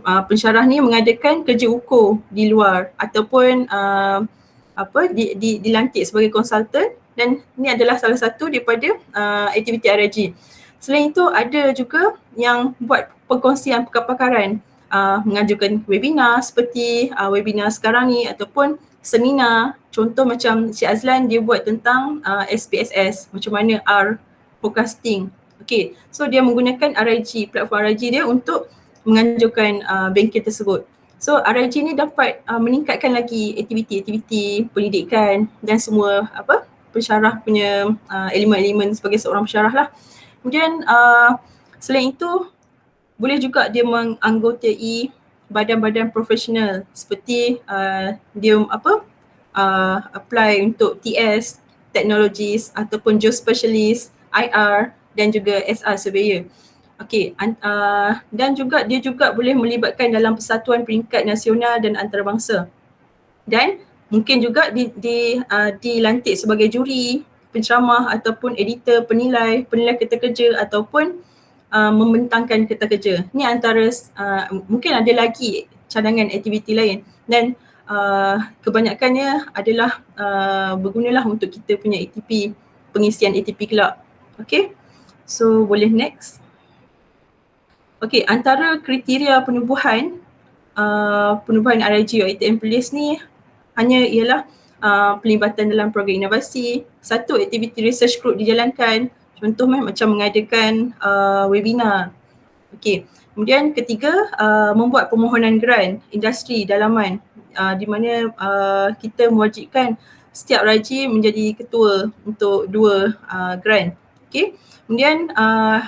pensyarah ni mengadakan kerja ukur di luar ataupun dilantik sebagai konsultan, dan ini adalah salah satu daripada aktiviti RIG. Selain itu ada juga yang buat perkongsian pakar-pakaran, mengajukan webinar seperti webinar sekarang ni ataupun seminar. Contoh macam Cik Azlan dia buat tentang SPSS, macam mana R forecasting. Okay, so dia menggunakan RIG, platform RIG dia untuk menganjurkan bengkel tersebut. So RIG ni dapat meningkatkan lagi aktiviti-aktiviti pendidikan dan semua pensyarah punya elemen-elemen sebagai seorang pensyarah lah. Kemudian selain itu boleh juga dia menganggotai badan-badan profesional seperti dia apply untuk TS, technologies ataupun geospecialist, IR dan juga SR surveyor. Okey, dan juga dia juga boleh melibatkan dalam persatuan peringkat nasional dan antarabangsa. Dan mungkin juga dilantik sebagai juri, penceramah ataupun editor, penilai kereta kerja ataupun membentangkan kereta kerja. Ini antara mungkin ada lagi cadangan aktiviti lain, dan kebanyakannya adalah bergunalah untuk kita punya ATP, pengisian ATP kelak. Okay, so boleh next. Okay, antara kriteria penubuhan RIG UiTM Perlis ni hanya ialah pelibatan dalam program inovasi, satu aktiviti research group dijalankan, contoh macam mengadakan webinar. Okay. Kemudian ketiga, membuat permohonan grant industri dalaman, di mana kita mewajibkan setiap RIG menjadi ketua untuk 2 grant. Okay. Kemudian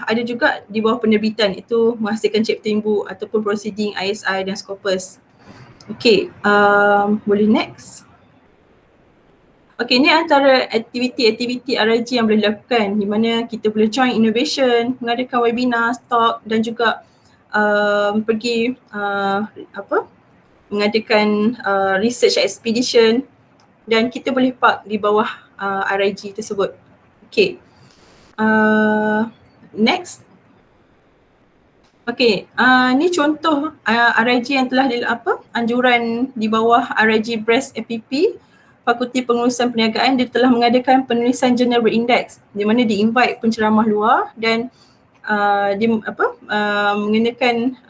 ada juga di bawah penerbitan itu menghasilkan cipta imbu ataupun proceeding ISI dan Scopus. Okay, boleh next. Okay, ini antara aktiviti-aktiviti RIG yang boleh dilakukan, di mana kita boleh join innovation, mengadakan webinar, talk dan juga pergi mengadakan research expedition, dan kita boleh park di bawah RIG tersebut. Okay, next. Okay, ni contoh RIG yang telah anjuran di bawah RIG BREST FPP, Fakulti Pengurusan Perniagaan. Dia telah mengadakan penulisan jurnal berindeks, di mana di-invite penceramah luar dan dia mengenakan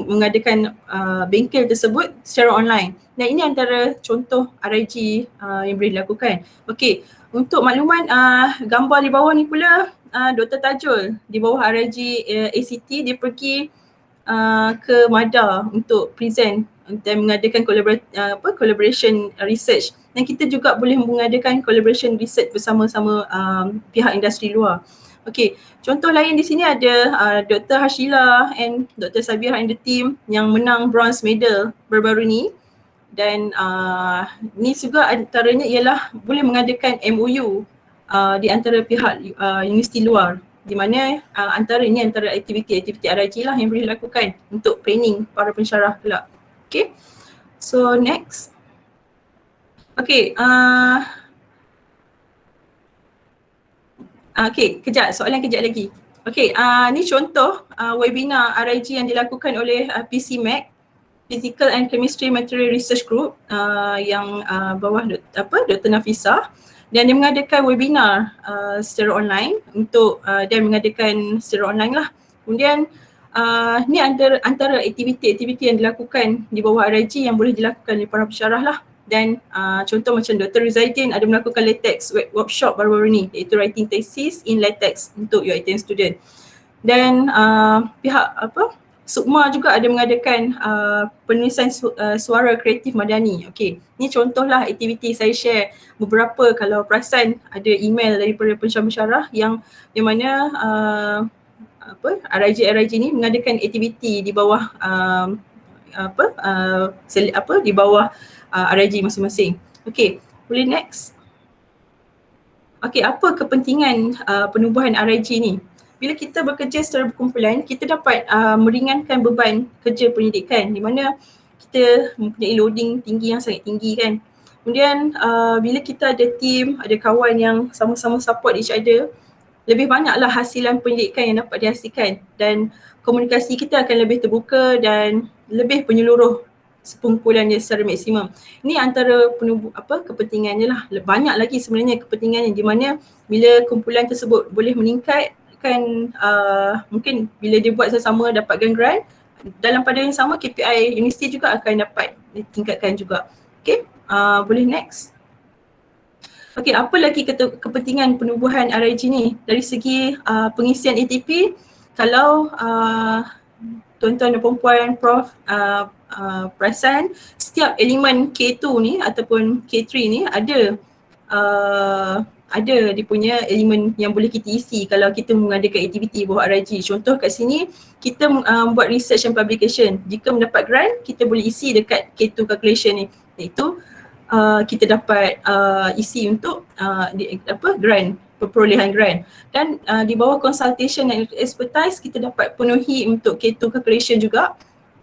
mengadakan bengkel tersebut secara online. Dan ini antara contoh RIG yang boleh dilakukan. Okey, untuk makluman gambar di bawah ni pula Dr. Tajul di bawah RIG ACT, dia pergi ke MYRA untuk present dan mengadakan collaboration research, dan kita juga boleh mengadakan collaboration research bersama-sama pihak industri luar. Okey, contoh lain di sini ada Dr. Hashila and Dr. Sabirah and the team yang menang bronze medal baru-baru ni, dan ni juga antaranya ialah boleh mengadakan MOU di antara pihak universiti luar, di mana antara aktiviti-aktiviti RIG lah yang boleh dilakukan untuk training para pensyarah kelak. Okay, so next. Okay, okay, soalan kejap lagi. Okay, ni contoh webinar RIG yang dilakukan oleh PCMAC, Physical and Chemistry Material Research Group, yang bawah Dr. Nafisah, dan dia mengadakan webinar secara online untuk dan mengadakan secara online lah. Kemudian ni antara aktiviti-aktiviti yang dilakukan di bawah RIG yang boleh dilakukan oleh para pensyarah lah. Dan contoh macam Dr. Rizaidin ada melakukan latex workshop baru-baru ni, iaitu writing thesis in latex untuk UiTM student. Dan pihak Sukma juga ada mengadakan penulisan suara kreatif madani. Okey, ni contohlah aktiviti saya share beberapa. Kalau perasan ada email daripada pensyarah yang mana RIG ni mengadakan aktiviti di bawah di bawah RIG masing-masing. Okey, boleh next. Okey, apa kepentingan penubuhan RIG ni? Bila kita bekerja secara berkumpulan, kita dapat meringankan beban kerja pendidikan, di mana kita mempunyai loading tinggi yang sangat tinggi kan. Kemudian bila kita ada team, ada kawan yang sama-sama support each other, lebih banyaklah hasilan pendidikan yang dapat dihasilkan dan komunikasi kita akan lebih terbuka dan lebih penyeluruh sekumpulannya secara maksimum. Ini antara kepentingannya lah. Banyak lagi sebenarnya kepentingannya di mana bila kumpulan tersebut boleh meningkatkan mungkin bila dia buat sama-sama dapatkan grant, dalam pada yang sama KPI universiti juga akan dapat ditingkatkan juga. Okay, boleh next. Okey, apa lagi kepentingan penubuhan RIG ni? Dari segi pengisian ATP, kalau tuan-tuan dan puan-puan Prof perasan, setiap elemen K2 ni ataupun K3 ni ada dia punya elemen yang boleh kita isi kalau kita mengadakan aktiviti bawah RIG. Contoh kat sini, kita buat research and publication. Jika mendapat grant, kita boleh isi dekat K2 calculation ni, iaitu kita dapat isi untuk grant, perolehan grant. Dan di bawah consultation and expertise, kita dapat penuhi untuk K2 calculation juga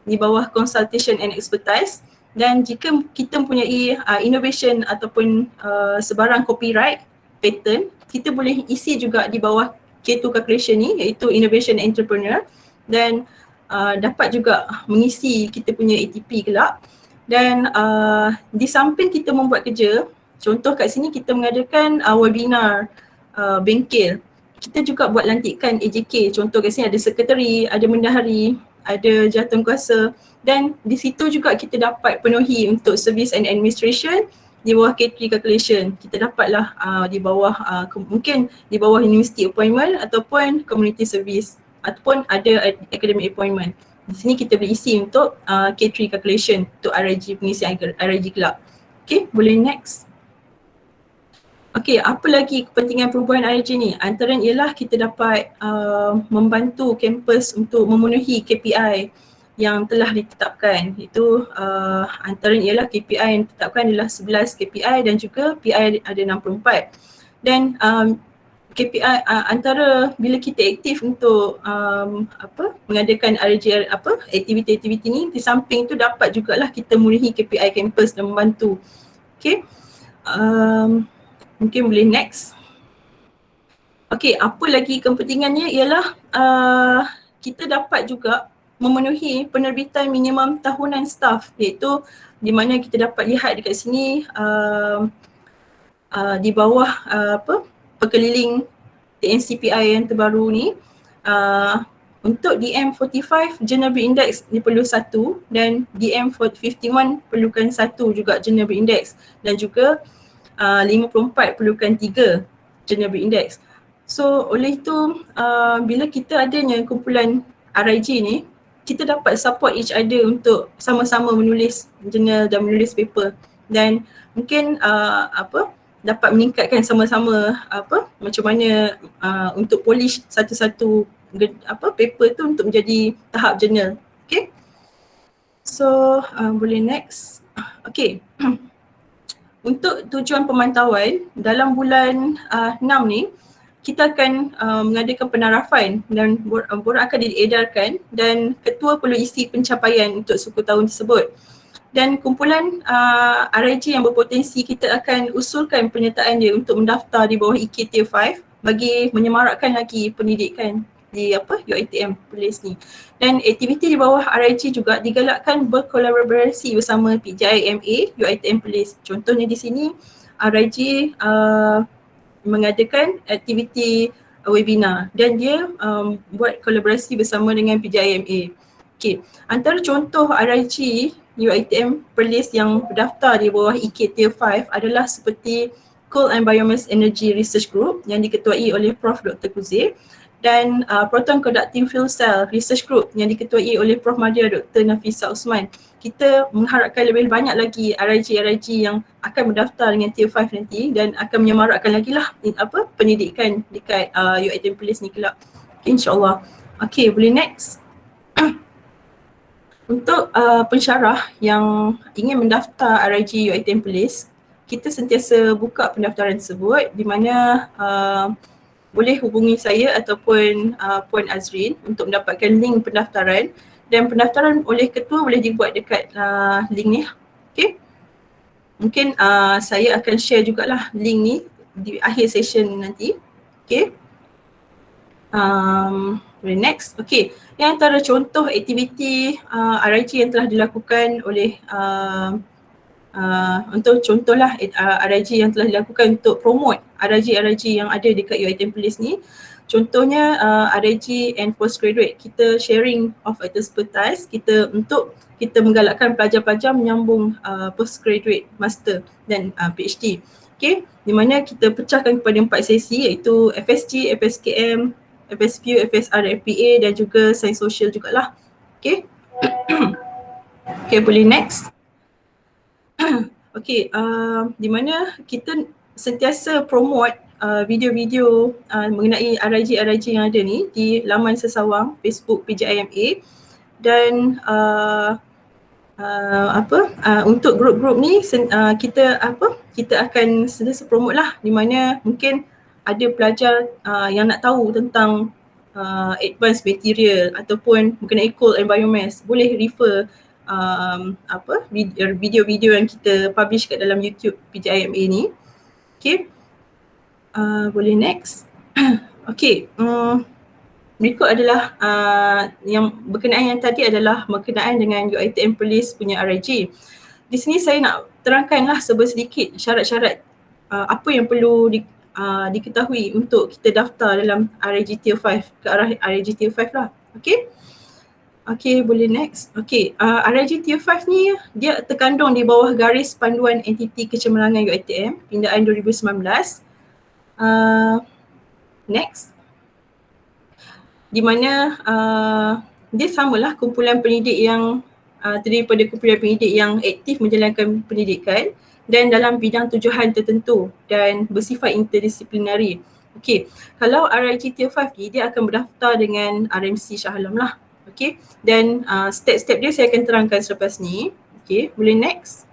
di bawah consultation and expertise. Dan jika kita mempunyai innovation ataupun sebarang copyright, patent, kita boleh isi juga di bawah K2 calculation ni, iaitu innovation entrepreneur, dan dapat juga mengisi kita punya ATP kelak. Dan di samping kita membuat kerja, contoh kat sini kita mengadakan webinar bengkel. Kita juga buat lantikan AJK, contoh kat sini ada sekretari, ada bendahari, ada jawatankuasa, dan di situ juga kita dapat penuhi untuk service and administration di bawah K3 calculation. Kita dapatlah di bawah mungkin di bawah university appointment ataupun community service ataupun ada academic appointment. Di sini kita boleh isi untuk K3 calculation untuk RIG, pengisian RIG kelab. Okay, boleh next. Okay, apa lagi kepentingan perubahan RIG ni? Antaranya ialah kita dapat membantu kampus untuk memenuhi KPI yang telah ditetapkan. Itu antaranya ialah KPI yang ditetapkan adalah 11 KPI dan juga PI ada 64. Dan KPI antara bila kita aktif untuk mengadakan RIG aktiviti-aktiviti ni, di samping tu dapat jugalah kita memenuhi KPI kampus dan membantu. Okay, mungkin boleh next. Okay, apa lagi kepentingannya ialah kita dapat juga memenuhi penerbitan minimum tahunan staff, iaitu di mana kita dapat lihat dekat sini di bawah perkeliling TNCPI yang terbaru ni, untuk DM45 General Index dia perlu 1 dan DM51 perlukan 1 juga General Index, dan juga 54 perlukan 3 General Index. So oleh itu bila kita adanya kumpulan RIG ni, kita dapat support each other untuk sama-sama menulis journal dan menulis paper, dan mungkin dapat meningkatkan sama-sama macam mana untuk polish satu-satu paper tu untuk menjadi tahap journal. Okay, so boleh next. Okay, untuk tujuan pemantauan dalam bulan 6 ni, kita akan mengadakan penarafan dan borang akan diedarkan dan ketua perlu isi pencapaian untuk suku tahun tersebut. Dan kumpulan RIG yang berpotensi, kita akan usulkan penyertaan dia untuk mendaftar di bawah IK Tier 5 bagi menyemarakkan lagi pendidikan di UiTM Perlis ni. Dan aktiviti di bawah RIG juga digalakkan berkolaborasi bersama PJIMA UiTM Perlis. Contohnya di sini RIG mengadakan aktiviti webinar dan dia buat kolaborasi bersama dengan PJIMA. Okay, antara contoh RIG UiTM Perlis yang berdaftar di bawah IK Tier 5 adalah seperti Coal and Biomass Energy Research Group yang diketuai oleh Prof. Dr. Kuzir, dan Proton Conducting Fuel Cell Research Group yang diketuai oleh Prof. Madya Dr. Nafisa Osman. Kita mengharapkan lebih banyak lagi RIG yang akan mendaftar dengan Tier 5 nanti dan akan menyemarakkan lagi lah pendidikan dekat UiTM Perlis ni kelak, insyaAllah. Okay, boleh next. Untuk pensyarah yang ingin mendaftar RIG UiTM Perlis, kita sentiasa buka pendaftaran tersebut di mana boleh hubungi saya ataupun Puan Azrin untuk mendapatkan link pendaftaran, dan pendaftaran oleh ketua boleh dibuat dekat link ni. Okay, mungkin saya akan share jugalah link ni di akhir session nanti. Okay, Next, okay. Yang antara contoh aktiviti RIG yang telah dilakukan oleh untuk contohlah RIG yang telah dilakukan untuk promote RIG yang ada dekat UiTM Police ni. Contohnya RIG and postgraduate, kita sharing of expertise kita untuk kita menggalakkan pelajar-pelajar menyambung postgraduate, master dan PhD. Okay, di mana kita pecahkan kepada 4 sesi iaitu FSG, FSKM, FSPU, FSR, FPA dan juga sains sosial jugalah. Okay. Okay, boleh next. Okay, di mana kita sentiasa promote video-video mengenai RIG yang ada ni di laman sesawang Facebook PJIMA dan untuk grup-grup ni kita akan sentiasa promote lah, di mana mungkin ada pelajar yang nak tahu tentang advanced material ataupun mengenai cold environment, boleh refer video-video yang kita publish kat dalam YouTube PJIMA ni. Okay, boleh next. Okay, berikut adalah yang berkenaan yang tadi adalah berkenaan dengan UiTM Police punya RIG. Di sini saya nak terangkanlah sedikit syarat-syarat apa yang perlu diketahui untuk kita daftar dalam RIG Tier 5, ke arah RIG Tier 5 lah. Okay. Okay, boleh next. Okay, RIG Tier 5 ni dia terkandung di bawah garis panduan entiti kecemerlangan UiTM pindaan 2019. Next. Di mana dia samalah kumpulan pendidik yang terdiri pada kumpulan pendidik yang aktif menjalankan pendidikan dan dalam bidang tujuan tertentu dan bersifat interdisiplinari. Okay, kalau RIG Tier 5 ni dia akan berdaftar dengan RMC Shah Alam lah. Okay, dan step-step dia saya akan terangkan selepas ni. Okay, boleh next.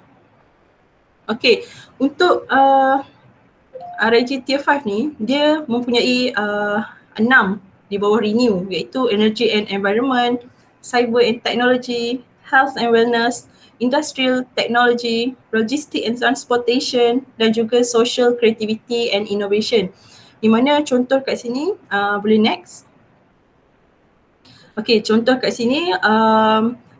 Okay, untuk RIG Tier 5 ni dia mempunyai 6 di bawah renew, iaitu Energy and Environment, Cyber and Technology, Health and Wellness, Industrial Technology, Logistic and Transportation dan juga Social Creativity and Innovation. Di mana contoh kat sini, boleh next. Okay, contoh kat sini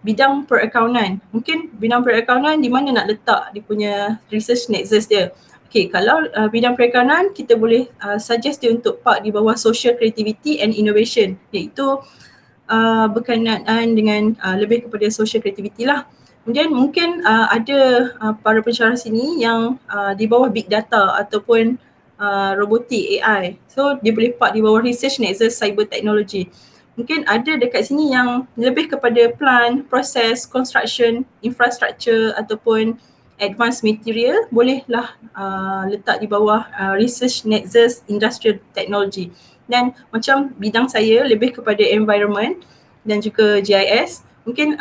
bidang perakaunan. Mungkin bidang perakaunan di mana nak letak dia punya research nexus dia. Okay, kalau bidang perakaunan kita boleh suggest dia untuk part di bawah Social Creativity and Innovation, iaitu berkenaan dengan lebih kepada social creativity lah. Kemudian mungkin ada para pensyarah sini yang di bawah big data ataupun robotik AI. So dia boleh part di bawah research nexus cyber technology. Mungkin ada dekat sini yang lebih kepada plan, proses, construction, infrastructure ataupun advanced material, bolehlah letak di bawah research nexus industrial technology. Dan macam bidang saya lebih kepada environment dan juga GIS, mungkin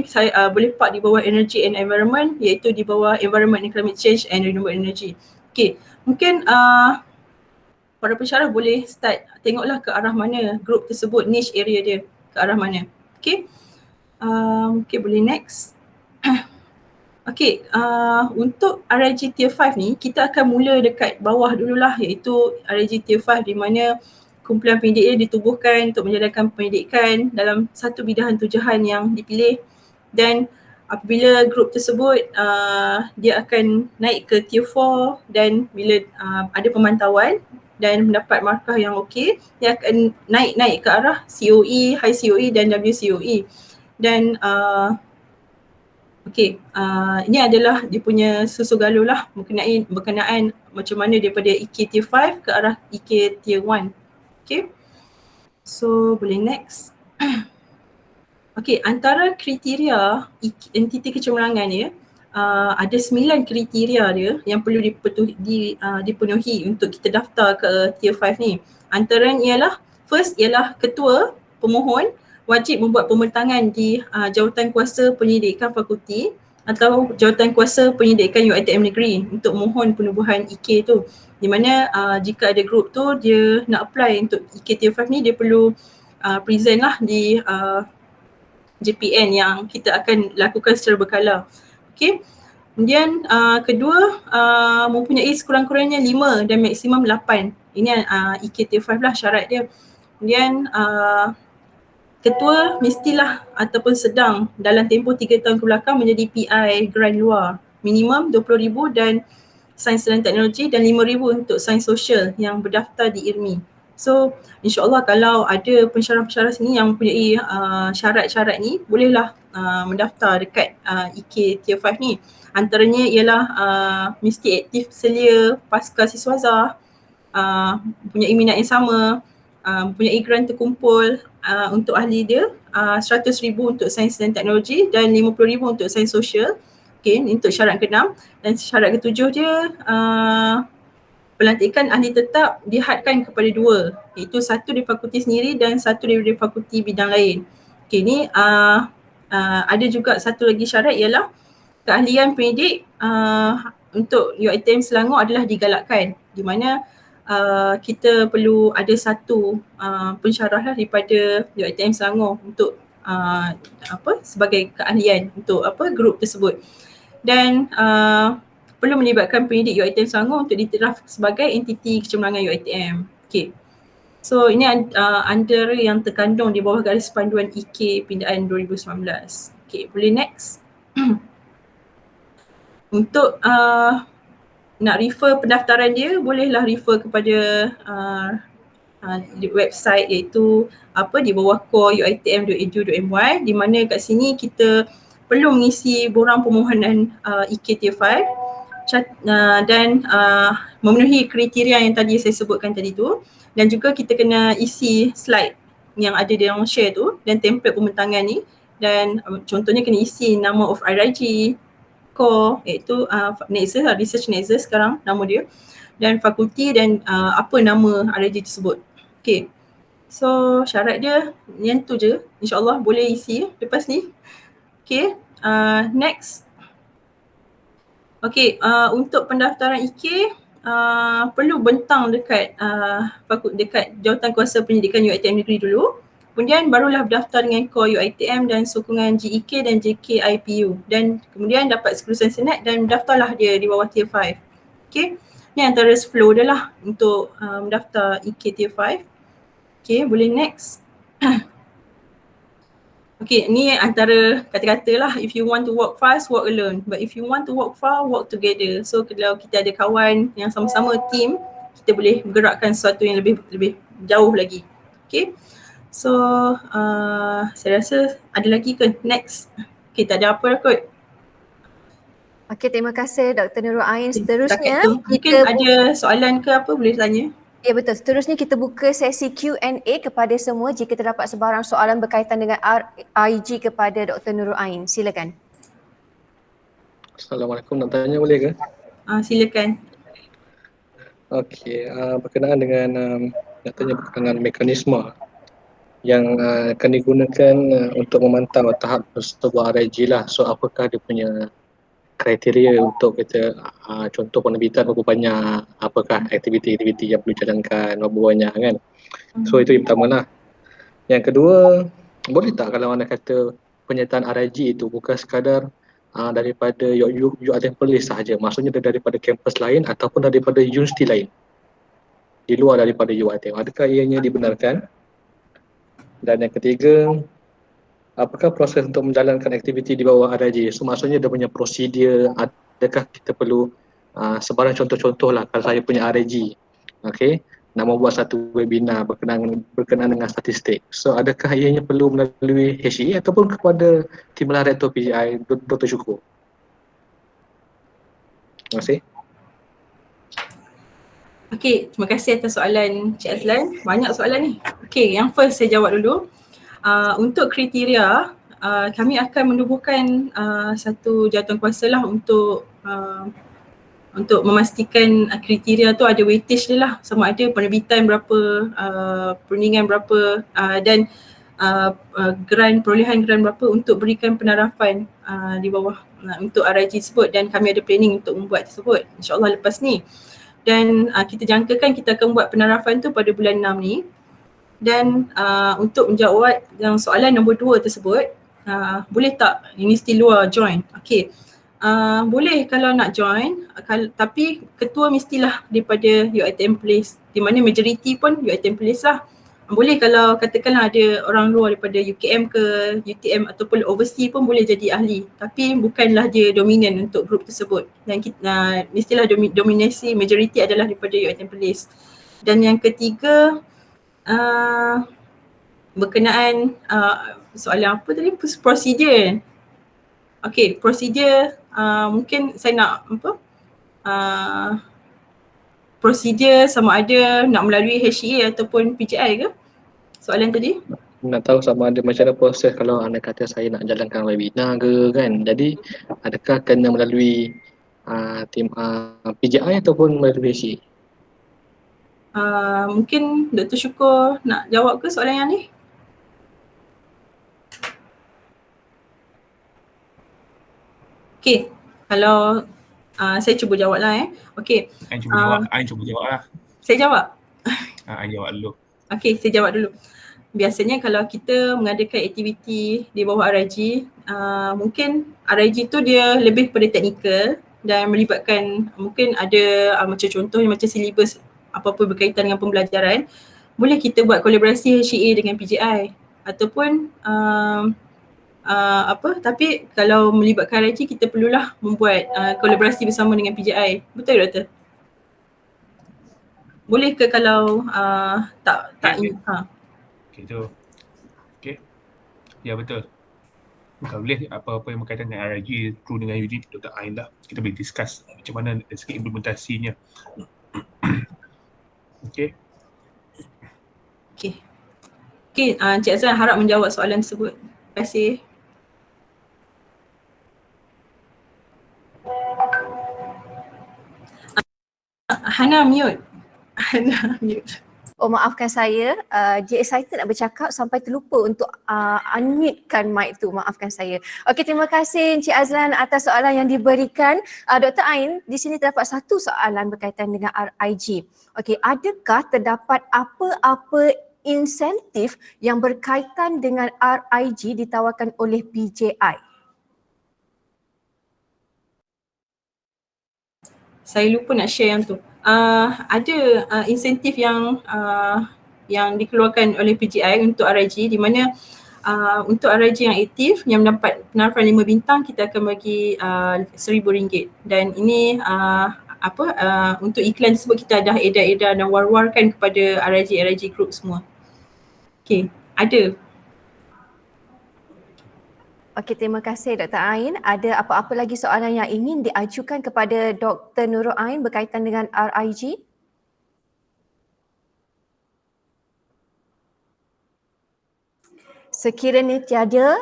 saya boleh part di bawah energy and environment, iaitu di bawah environment and climate change and renewable energy. Okay, mungkin para pensyarah boleh start tengoklah ke arah mana group tersebut, niche area dia ke arah mana. Okay, okay, boleh next. Okay, untuk RIG Tier 5 ni kita akan mula dekat bawah dululah, iaitu RIG Tier 5 di mana kumpulan pendidik dia ditubuhkan untuk menjalankan pendidikan dalam satu bidang tujuan yang dipilih, dan apabila grup tersebut dia akan naik ke Tier 4 dan bila ada pemantauan dan mendapat markah yang okey, dia akan naik ke arah COE, High COE dan WCOE. Dan okey, ini adalah dia punya susu galuh lah berkenaan macam mana daripada EK Tier 5 ke arah EK Tier 1. Okay, so boleh next. Okay, antara kriteria entiti kecemerlangan dia, ada 9 kriteria dia yang perlu dipenuhi untuk kita daftar ke Tier 5 ni. Antaranya ialah, first ialah ketua pemohon wajib membuat pembentangan di Jawatankuasa Pendidikan Fakulti atau Jawatankuasa Pendidikan UiTM Negeri untuk mohon penubuhan EK tu. Di mana jika ada group tu dia nak apply untuk EK Tier 5 ni, dia perlu present lah di JPN yang kita akan lakukan secara berkala. Okay, Kemudian kedua, mempunyai sekurang-kurangnya 5 dan maksimum 8. Ini EK Tier 5 lah syarat dia. Kemudian ketua mestilah ataupun sedang dalam tempoh 3 tahun kebelakang menjadi PI grant luar. Minimum 20,000 dan sains dan teknologi dan 5,000 untuk sains sosial yang berdaftar di IRMI. So insyaAllah kalau ada pensyarah-pensyarah sini yang mempunyai syarat-syarat ni, bolehlah mendaftar dekat EK Tier 5 ni. Antaranya ialah mesti aktif selia pasca siswazah, mempunyai minat yang sama, mempunyai grant terkumpul untuk ahli dia, 100,000 untuk sains dan teknologi dan 50,000 untuk sains sosial. Okay, ini untuk syarat ke-6. Dan syarat ke-7 dia, pelantikan ahli tetap dihadkan kepada 2, iaitu 1 di fakulti sendiri dan 1 dari fakulti bidang lain. Okay, ni ada juga satu lagi syarat ialah keahlian pendidik untuk UiTM Selangor adalah digalakkan, di mana kita perlu ada satu pensyarah lah daripada UiTM Selangor untuk sebagai keahlian untuk grup tersebut. Dan perlu melibatkan pendidik UiTM Selangor untuk diiktiraf sebagai entiti kecemerlangan UiTM. Okay. So ini antara yang terkandung di bawah garis panduan EK pindaan 2019. Okay, boleh next. Untuk nak refer pendaftaran dia, bolehlah refer kepada website iaitu di bawah core.uitm.edu.my, di mana kat sini kita perlu mengisi borang permohonan EK Tier 5 dan memenuhi kriteria yang tadi saya sebutkan tadi tu, dan juga kita kena isi slide yang ada di dalam share tu dan template pembentangan ni, dan contohnya kena isi nama of RIG, core iaitu Nexus, Research Nexus sekarang nama dia, dan fakulti dan apa nama RIG tersebut. Okay, so syarat dia yang tu je, insyaAllah boleh isi lepas ni. Okay, next. Okay, untuk pendaftaran EK perlu bentang dekat dekat Jawatankuasa Pendidikan UiTM Negeri dulu. Kemudian barulah berdaftar dengan core UiTM dan sokongan GEK dan JKIPU, dan kemudian dapat kelulusan senat dan daftarlah dia di bawah Tier 5. Okay, ni antara flow dia lah untuk mendaftar EK Tier 5. Okay, boleh next. Okay, ni antara kata-kata lah. If you want to walk fast, walk alone. But if you want to walk far, walk together. So kalau kita ada kawan yang sama-sama team, kita boleh gerakkan sesuatu yang lebih jauh lagi. Okay, so saya rasa ada lagi ke next? Okay, tak ada apa kot. Okay, terima kasih Dr. Nurul Ain. Seterusnya mungkin ada soalan ke apa, boleh tanya. Ya, betul. Seterusnya kita buka sesi Q&A kepada semua jika terdapat sebarang soalan berkaitan dengan RIG kepada Dr. Nurul Ain. Silakan. Assalamualaikum, nak tanya boleh ke? Silakan. Okey, berkenaan dengan nak tanya berkenaan mekanisme yang akan digunakan untuk memantau tahap sebuah RIG lah. So apakah dia punya kriteria untuk kita contoh penerbitan berapa banyak, apakah aktiviti-aktiviti yang perlu dijalankan, berapa banyak kan. So itu yang pertama lah. Yang kedua, boleh tak kalau anda kata penyertaan RIG itu bukan sekadar daripada UiTM Perlis sahaja, maksudnya daripada kampus lain ataupun daripada universiti lain di luar daripada UiTM, adakah ianya dibenarkan? Dan yang ketiga, apakah proses untuk menjalankan aktiviti di bawah RIG? So maksudnya dia punya prosedur, adakah kita perlu sebarang contoh-contoh lah kalau saya punya RIG, okay, nak membuat satu webinar berkenaan dengan statistik. So adakah ianya perlu melalui HE ataupun kepada Timbalan Rektor PJI Dr. Syukur? Terima kasih. Okay, terima kasih atas soalan Cik Azlan. Banyak soalan ni. Okay, yang first saya jawab dulu. Untuk kriteria, kami akan menubuhkan satu jawatankuasa lah untuk memastikan kriteria tu ada weightage dia lah, sama ada penerbitan berapa, perundingan berapa, dan perolehan grant berapa untuk berikan penarafan di bawah untuk RIG tersebut, dan kami ada planning untuk membuat tersebut insyaAllah lepas ni. Dan kita jangkakan kita akan buat penarafan tu pada bulan 6 ni. Dan untuk menjawab yang soalan nombor 2 tersebut, boleh tak universiti luar join? Okay, Boleh kalau nak join, tapi ketua mestilah daripada UiTM Place, di mana majoriti pun UiTM Place lah. Boleh kalau katakanlah ada orang luar daripada UKM ke UTM ataupun overseas pun boleh jadi ahli, tapi bukanlah dia dominan untuk grup tersebut. Dan mestilah dominasi majoriti adalah daripada UiTM Place. Dan yang ketiga, berkenaan soalan apa tadi? Prosedur. Okay, prosedur mungkin saya nak prosedur sama ada nak melalui HEA ataupun PJI ke? Soalan tadi? Nak tahu sama ada macam mana proses kalau anda kata saya nak jalankan webinar ke kan. Jadi adakah kena melalui tim PJI ataupun melalui HEA? Mungkin Dr. Syukur nak jawab ke soalan yang ni? Okay, kalau saya cuba jawab lah Okay. Ain cuba jawab, Ain cuba jawab lah. Saya jawab? Ain jawab dulu. Okay, saya jawab dulu. Biasanya kalau kita mengadakan aktiviti di bawah RIG, mungkin RIG tu dia lebih pada teknikal dan melibatkan mungkin ada macam contohnya macam silibus apa-apa berkaitan dengan pembelajaran. Boleh kita buat kolaborasi HEA dengan PJI ataupun tapi kalau melibatkan RIG kita perlulah membuat kolaborasi bersama dengan PJI. Betul Doktor? Boleh ke kalau tak Okay, tu. Okay. Ya betul. Kalau boleh apa-apa yang berkaitan dengan RIG through dengan unit Dr. Ain lah. Kita boleh discuss macam mana dari segi implementasinya. Okay. Okay, Cik Azlan harap menjawab soalan tersebut. Terima kasih. Hana mute. Hana mute. Oh maafkan saya, je excited nak bercakap sampai terlupa untuk unmute-kan mic tu, maafkan saya. Okey, terima kasih Encik Azlan atas soalan yang diberikan. Dr. Ain, di sini terdapat satu soalan berkaitan dengan RIG. Okey, adakah terdapat apa-apa insentif yang berkaitan dengan RIG ditawarkan oleh PJI? Saya lupa nak share yang tu. Ada insentif yang dikeluarkan oleh PJI untuk RIG, di mana untuk RIG yang aktif yang mendapat penarapan 5 bintang kita akan bagi RM1,000 dan ini untuk iklan tersebut kita dah edar-edar dan war-warkan kepada RIG group semua. Okay, ada. Okey, terima kasih Dr. Ain. Ada apa-apa lagi soalan yang ingin diajukan kepada Dr. Nurul Ain berkaitan dengan RIG? Sekiranya tiada,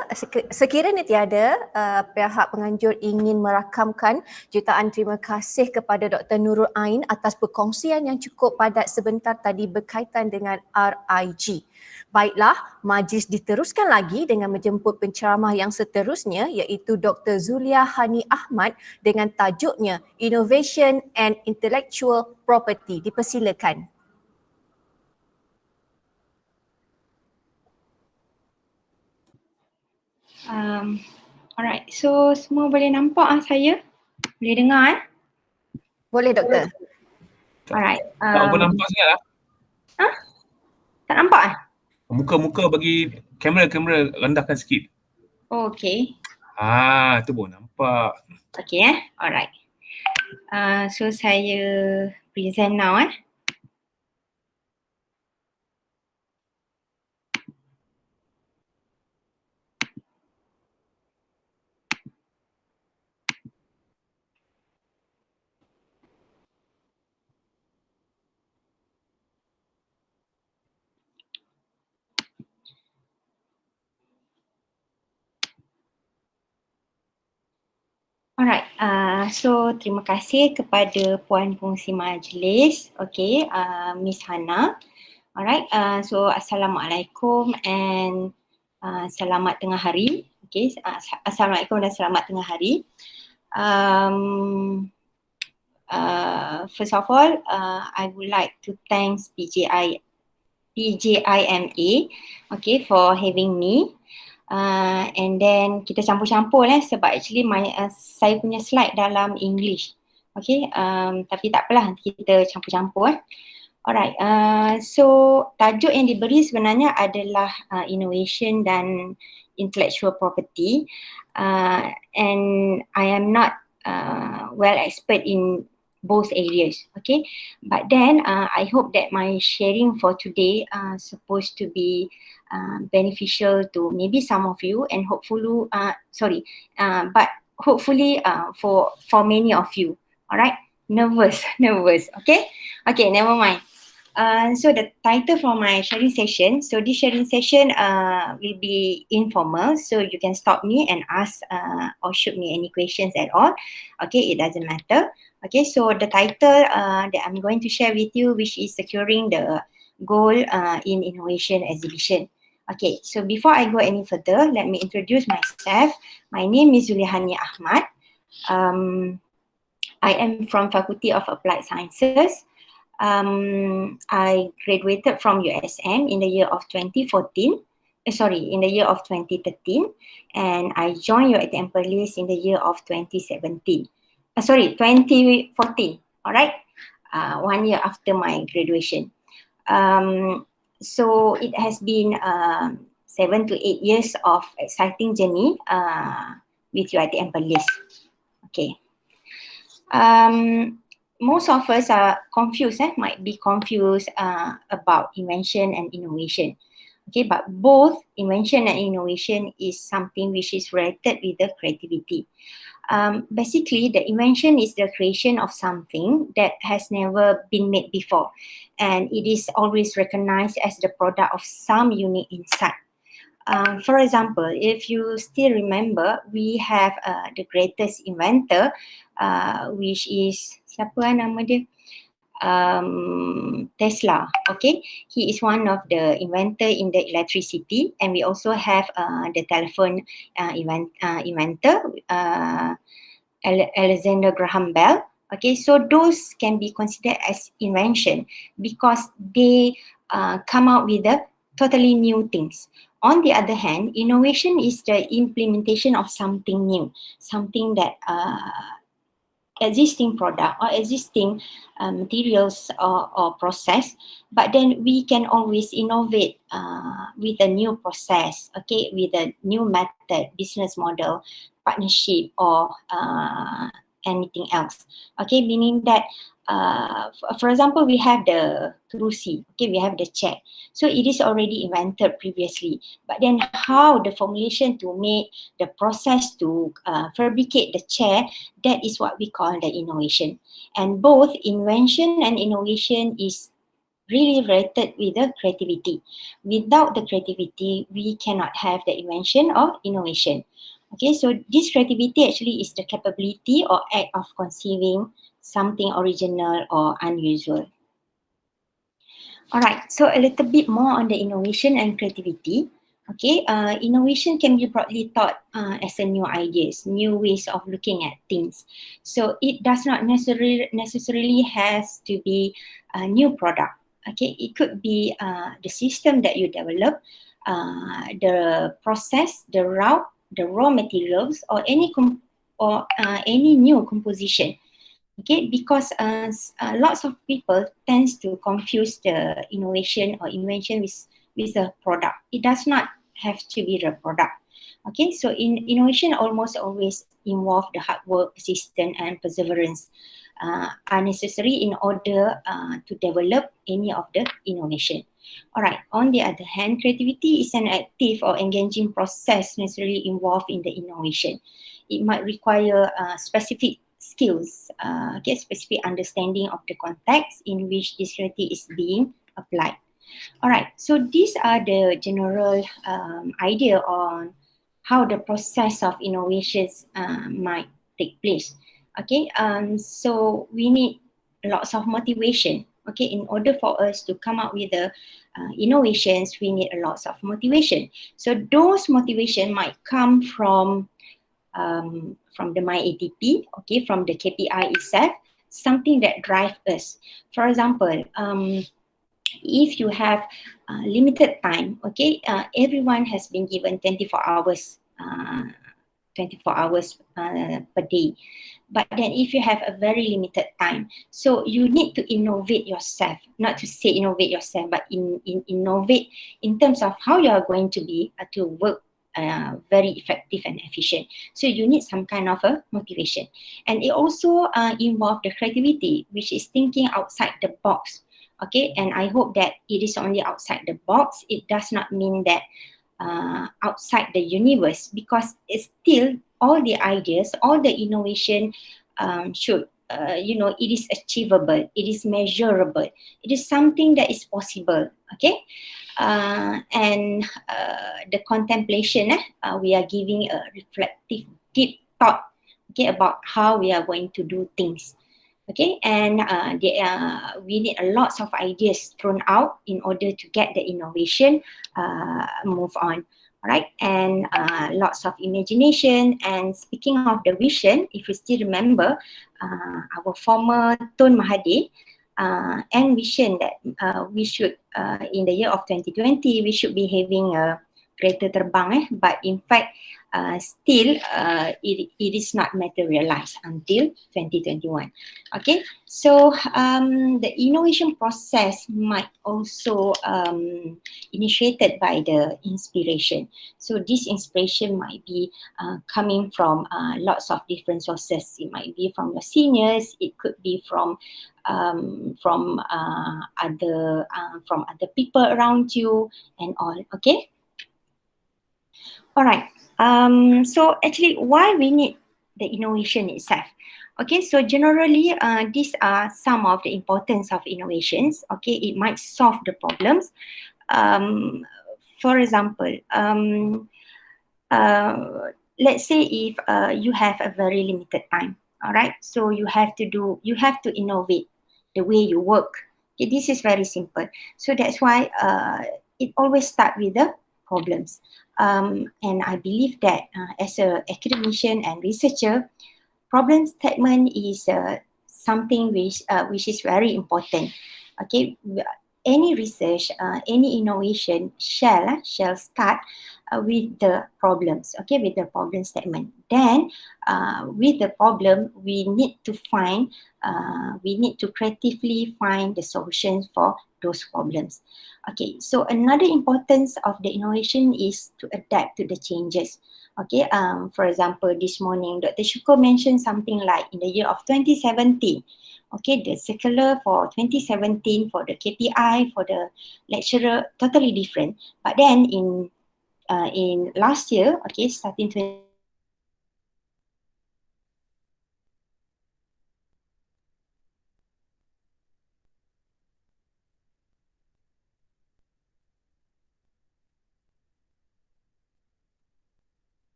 pihak penganjur ingin merakamkan jutaan terima kasih kepada Dr. Nurul Ain atas perkongsian yang cukup padat sebentar tadi berkaitan dengan RIG. Baiklah, majlis diteruskan lagi dengan menjemput penceramah yang seterusnya iaitu Dr. Zuliahani Ahmad dengan tajuknya Innovation and Intellectual Property. Dipersilakan. Alright, so semua boleh nampak saya? Boleh dengar Boleh Doktor. Alright. Tak apa nampak sangat lah. Tak nampak Muka-muka bagi kamera rendahkan sikit. Oh, okay. Tu pun nampak. Okay alright. So saya present now Alright, so terima kasih kepada Puan Pengerusi Majlis, okay, Miss Hana. Alright, so Assalamualaikum and selamat tengah hari. Okay, Assalamualaikum dan selamat tengah hari. First of all, I would like to thank PJIMA, okay, for having me. And then kita campur-campur sebab actually saya punya slide dalam English. Okay, tapi tak apalah, nanti kita campur-campur. Alright, so tajuk yang diberi sebenarnya adalah innovation dan intellectual property, and I am not well expert in both areas, okay, but then I hope that my sharing for today supposed to be beneficial to maybe some of you, and hopefully but hopefully for many of you. Alright, nervous, okay, never mind. So the title for my sharing session, so this sharing session will be informal, so you can stop me and ask or shoot me any questions at all. Okay, it doesn't matter. Okay, so the title that I'm going to share with you, which is securing the goal in innovation exhibition. Okay, so before I go any further, let me introduce myself. My name is Zuliahani Ahmad. I am from Faculty of Applied Sciences. I graduated from USM in the year of 2013, in the year of 2013, and I joined UiT Perlis in the year of 2014, alright, 1 year after my graduation. So it has been 7 to 8 years of exciting journey with UiT Perlis. Okay. Most of us are confused, might be confused about invention and innovation. Okay, but both invention and innovation is something which is related with the creativity. Basically, the invention is the creation of something that has never been made before, and it is always recognized as the product of some unique insight. For example, if you still remember, we have the greatest inventor, which is siapa nama dia? Tesla. Okay, he is one of the inventor in the electricity, and we also have the telephone inventor, Alexander Graham Bell. Okay, so those can be considered as invention because they come out with the totally new things. On the other hand, innovation is the implementation of something new, something that existing product or existing materials or process, but then we can always innovate with a new process, okay, with a new method, business model, partnership, or anything else. Okay, meaning that for example, we have the kerusi, okay, we have the chair. So it is already invented previously, but then how the formulation to make the process to fabricate the chair, that is what we call the innovation. And both invention and innovation is really related with the creativity. Without the creativity, we cannot have the invention or innovation. Okay, so this creativity actually is the capability or act of conceiving something original or unusual. Alright, so a little bit more on the innovation and creativity. Okay, innovation can be broadly thought as a new ideas, new ways of looking at things. So it does not necessarily has to be a new product. Okay, it could be the system that you develop, the process, the route, the raw materials, or any new composition. Okay, because lots of people tends to confuse the innovation or invention with a product. It does not have to be the product. Okay, so innovation almost always involve the hard work, persistence, and perseverance are necessary in order to develop any of the innovation. Alright, on the other hand, creativity is an active or engaging process necessarily involved in the innovation. It might require specific skills, specific understanding of the context in which this creativity is being applied. Alright, so these are the general idea on how the process of innovations might take place. Okay, so we need lots of motivation. Okay, in order for us to come up with the innovations, we need a lot of motivation. So those motivation might come from the MyATP, okay, from the KPI itself, something that drives us. For example, If you have limited time, okay, everyone has been given 24 hours, 24 hours per day. But then if you have a very limited time, so you need to innovate yourself, not to say innovate yourself, but innovate in terms of how you are going to be to work very effective and efficient. So you need some kind of a motivation. And it also involves the creativity, which is thinking outside the box. Okay, and I hope that it is only outside the box. It does not mean that outside the universe, because it's still all the ideas, all the innovation should, it is achievable, it is measurable, it is something that is possible. Okay, and the contemplation, we are giving a reflective, deep thought, okay, about how we are going to do things. Okay, and we need a lots of ideas thrown out in order to get the innovation move on. All right, and lots of imagination. And speaking of the vision, if you still remember, our former Tun Mahathir envisioned that we should, in the year of 2020, we should be having a kereta terbang, but in fact, still it is not materialized until 2021. Okay, so the innovation process might also initiated by the inspiration. So this inspiration might be coming from lots of different sources. It might be from your seniors, it could be from other people around you and all. Okay, all right. So actually, why we need the innovation itself? Okay, so generally, these are some of the importance of innovations. Okay, it might solve the problems. For example, let's say if you have a very limited time, all right, so you have to innovate the way you work. Okay, this is very simple. So that's why it always starts with the problems. And I believe that as an academician and researcher, problem statement is something which is very important. Okay, any research, any innovation shall start with the problems. Okay, with the problem statement. Then, with the problem, we need to creatively find the solutions for those problems. Okay, so another importance of the innovation is to adapt to the changes. Okay, for example, this morning, Dr. Shuko mentioned something like in the year of 2017, okay, the circular for 2017 for the KPI, for the lecturer, totally different. But then in last year, okay, starting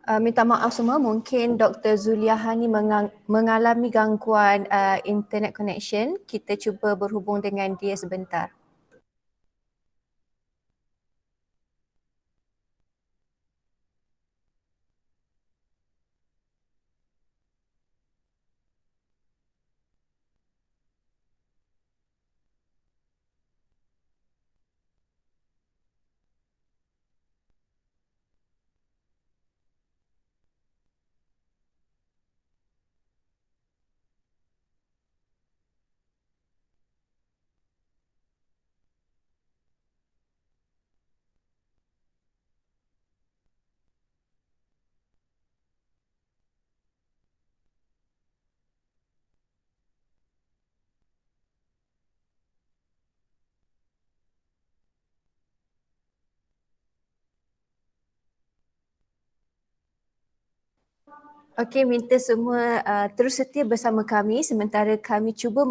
Minta maaf semua, mungkin Dr. Zuliahani mengalami gangguan internet connection. Kita cuba berhubung dengan dia sebentar. Okey, minta semua terus setia bersama kami sementara kami cuba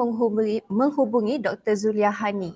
menghubungi Dr. Zuliahani.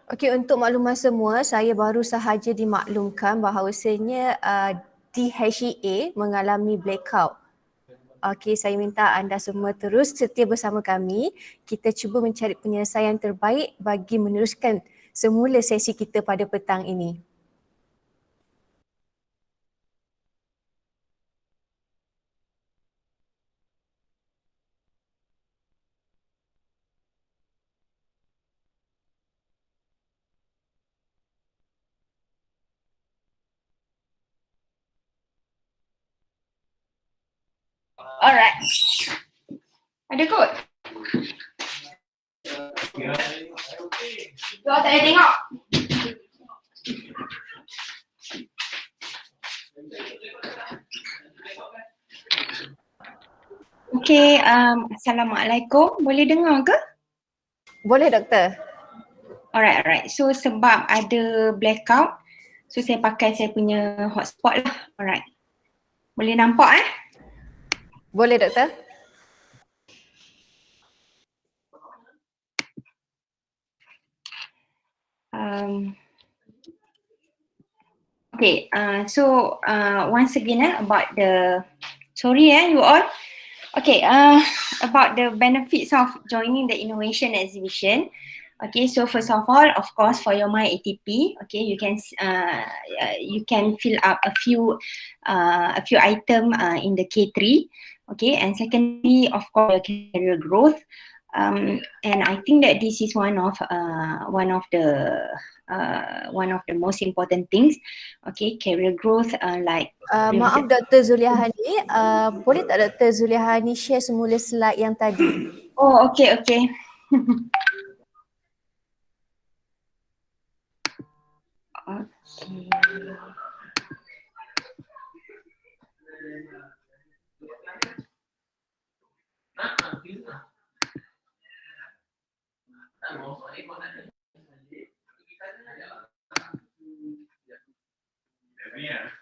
Okey, untuk makluman semua, saya baru sahaja dimaklumkan bahawasanya DHEA mengalami blackout. Okey, saya minta anda semua terus setia bersama kami. Kita cuba mencari penyelesaian terbaik bagi meneruskan semula sesi kita pada petang ini. Alright. Ada kot? Kau tak ada tengok? Okay, Assalamualaikum. Boleh dengar ke? Boleh, Doktor? Alright. So sebab ada blackout, so saya pakai saya punya hotspot lah. Alright. Boleh nampak Boleh, Doktor? Okay, so once again about the, sorry you all. Okay, about the benefits of joining the innovation exhibition. Okay, so first of all, of course, for your MyATP, okay, you can fill up a few item in the K3. Okay, and secondly, of course, your career growth. And I think that this is one of the most important things. Okay, career growth, like. Maaf, Dr. Zuliahani, boleh tak Dr. Zuliahani share semula slide yang tadi? Oh, okay.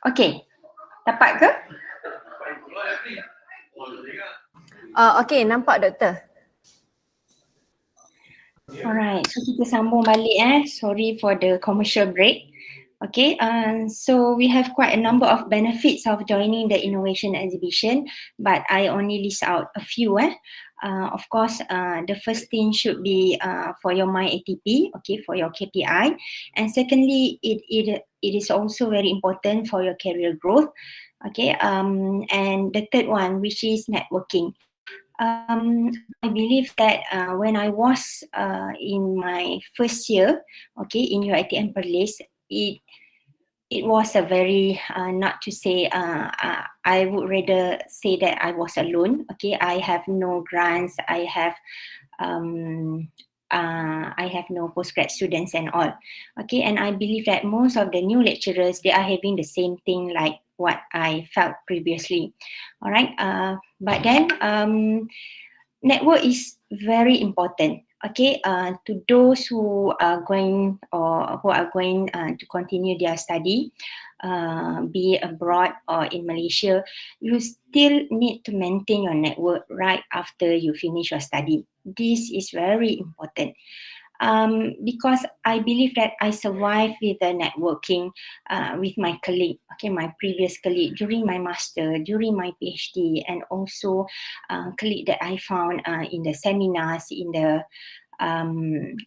Okay, dapat ke? Okay, nampak Doktor. Alright, so kita sambung balik Sorry for the commercial break. Okay, so we have quite a number of benefits of joining the innovation exhibition, but I only list out a few. Of course, the first thing should be for your MyATP, okay, for your KPI, and secondly, it is also very important for your career growth. Okay, and the third one, which is networking. I believe that when I was in my first year, okay, in UiTM Perlis, it was a very not to say I would rather say that I was alone. Okay, I have no grants, I have no postgrad students and all. Okay, and I believe that most of the new lecturers, they are having the same thing like what I felt previously. All right, but then network is very important. Okay, to those who are going to continue their study, be it abroad or in Malaysia, you still need to maintain your network right after you finish your study. This is very important. Because I believe that I survived with the networking with my colleague, okay, my previous colleague during my master, during my PhD, and also colleague that I found in the seminars, in the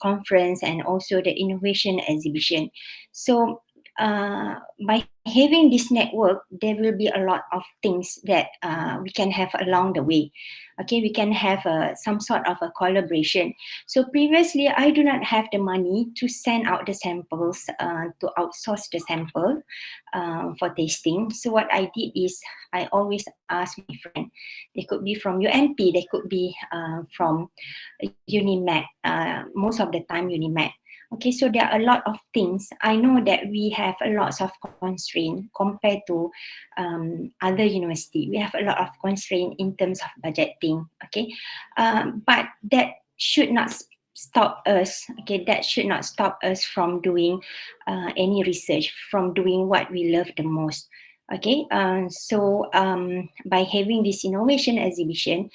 conference, and also the innovation exhibition. So by having this network, there will be a lot of things that we can have along the way. Okay, we can have some sort of a collaboration. So previously, I do not have the money to send out the samples, to outsource the sample for tasting. So what I did is I always ask my friend. They could be from UNP, they could be from UNIMED, most of the time UNIMED. Okay, so there are a lot of things. I know that we have a lot of constraint compared to other university. We have a lot of constraint in terms of budgeting. Okay, but that should not stop us. Okay, that should not stop us from doing any research, from doing what we love the most. Okay, so by having this innovation exhibition,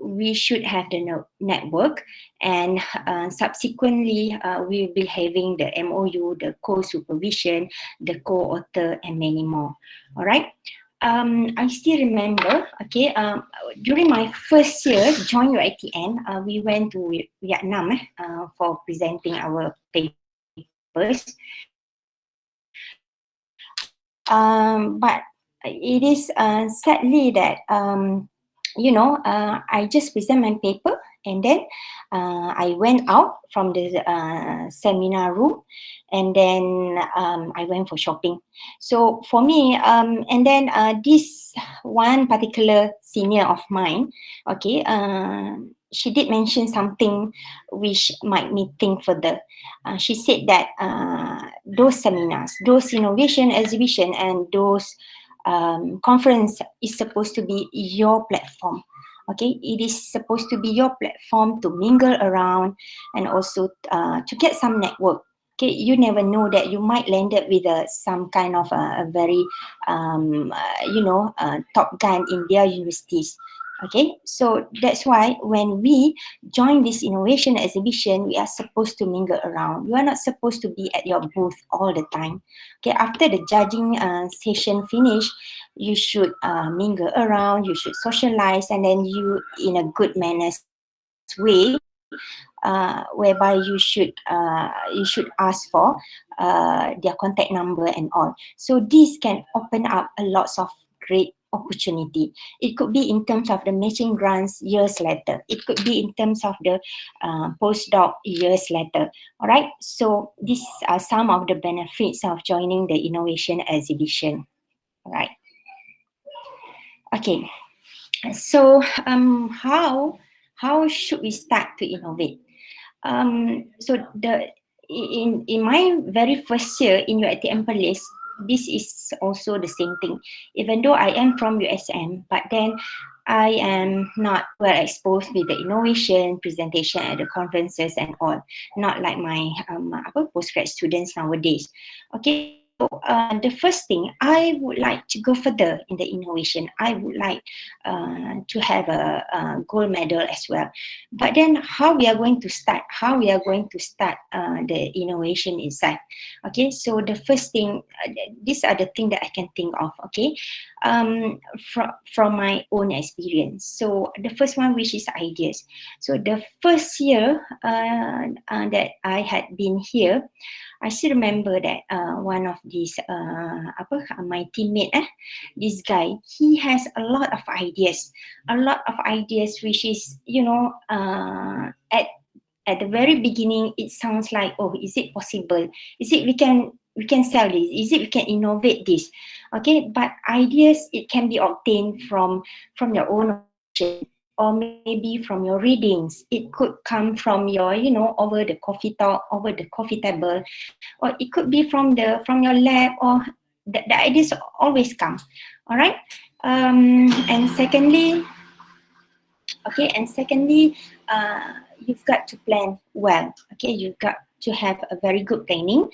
we should have the network, and subsequently we will be having the MOU, the co-supervision, the co-author, and many more. All right. I still remember, okay, during my first year join UiTN, we went to Vietnam for presenting our papers. But it is sadly that I just present my paper, and then I went out from the seminar room, and then I went for shopping. So for me, and then this one particular senior of mine, okay, she did mention something which might me think further. She said that those seminars, those innovation exhibition, and those conference is supposed to be your platform. Okay, it is supposed to be your platform to mingle around and also to get some network. Okay, you never know that you might land up with some kind of a very top gun in their universities. Okay, so that's why when we join this innovation exhibition, we are supposed to mingle around. You are not supposed to be at your booth all the time. Okay, after the judging session finish, you should mingle around, you should socialize, and then you, in a good manners way, whereby you should ask for their contact number and all. So this can open up a lots of great opportunity. It could be in terms of the matching grants years later. It could be in terms of the postdoc years later. All right. So these are some of the benefits of joining the innovation exhibition. All right. Okay. So how should we start to innovate? So in my very first year in UiTM Perlis, this is also the same thing. Even though I am from USM, but then I am not well exposed with the innovation, presentation at the conferences and all. Not like my postgrad students nowadays. Okay. So the first thing, I would like to go further in the innovation. I would like to have a gold medal as well. But then how we are going to start? How we are going to start the innovation itself? Okay, so the first thing, these are the things that I can think of. Okay, from my own experience. So the first one, which is ideas. So the first year that I had been here, I still remember that one of these my teammate, this guy, he has a lot of ideas, which is, at the very beginning it sounds like, oh, is it possible? Is it we can sell this? Is it we can innovate this? Okay, but ideas, it can be obtained from your own, or maybe from your readings. It could come from your, over the coffee talk, over the coffee table, or it could be from your lab, or the ideas always come. All right. And secondly, you've got to plan well. Okay, you've got to have a very good planning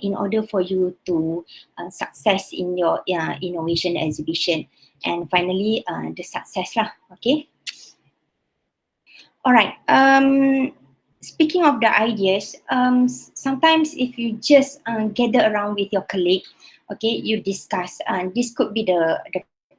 in order for you to success in your innovation exhibition. And finally, the success lah. Okay. All right. Speaking of the ideas, sometimes if you just gather around with your colleague, okay, you discuss, this could be the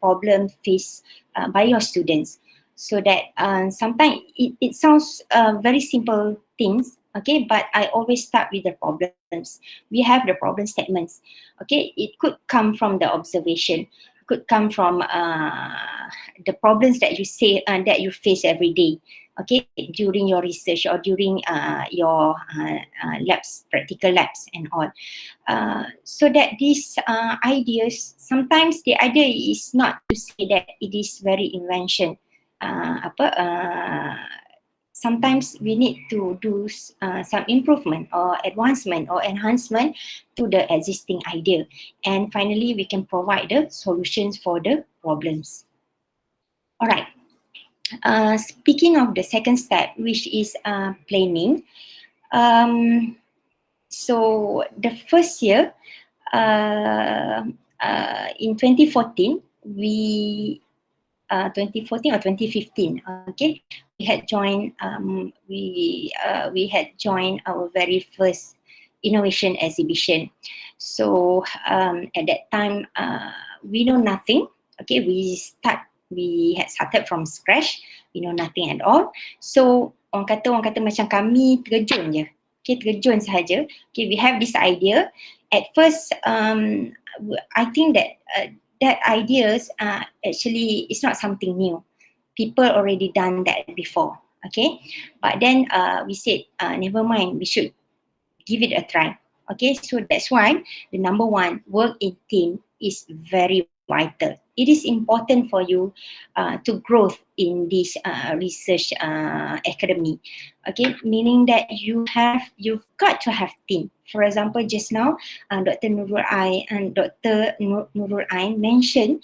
problem faced by your students. So that sometimes it sounds very simple things, okay, but I always start with the problems. We have the problem statements. Okay, it could come from the observation, could come from the problems that you say that you face every day. Okay, during your research or during your labs, practical labs and all. So that these ideas, sometimes the idea is not to say that it is very invention. Sometimes we need to do some improvement or advancement or enhancement to the existing idea. And finally, we can provide the solutions for the problems. All right. Speaking of the second step, which is planning. So the first year, in 2014, we 2014 or 2015. Okay, we had joined we had joined our very first innovation exhibition. So at that time we know nothing. Okay, we had started from scratch. We know nothing at all. So orang kata macam kami terjun je. Okay, terjun sahaja. Okay, we have this idea. At first, I think that that ideas actually is not something new. People already done that before. Okay, but then we said never mind. We should give it a try. Okay, so that's why the number one, work in team is very vital. It is important for you to growth in this research academy. Okay, meaning that you've got to have team. For example, just now Dr. Nurul mentioned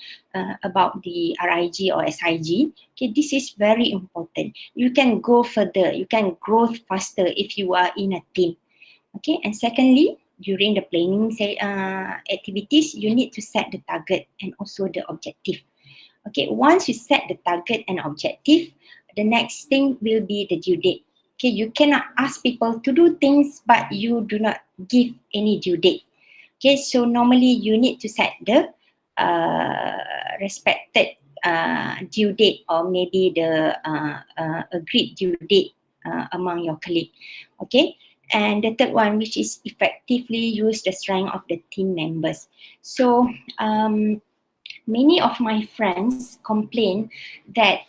about the RIG or SIG. Okay, this is very important. You can go further, you can grow faster if you are in a team. Okay, and secondly, during the planning activities, you need to set the target and also the objective. Okay, once you set the target and objective, the next thing will be the due date. Okay, you cannot ask people to do things but you do not give any due date. Okay, so normally you need to set the respected due date or maybe the agreed due date among your colleague. Okay. And the third one, which is effectively use the strength of the team members. So many of my friends complain that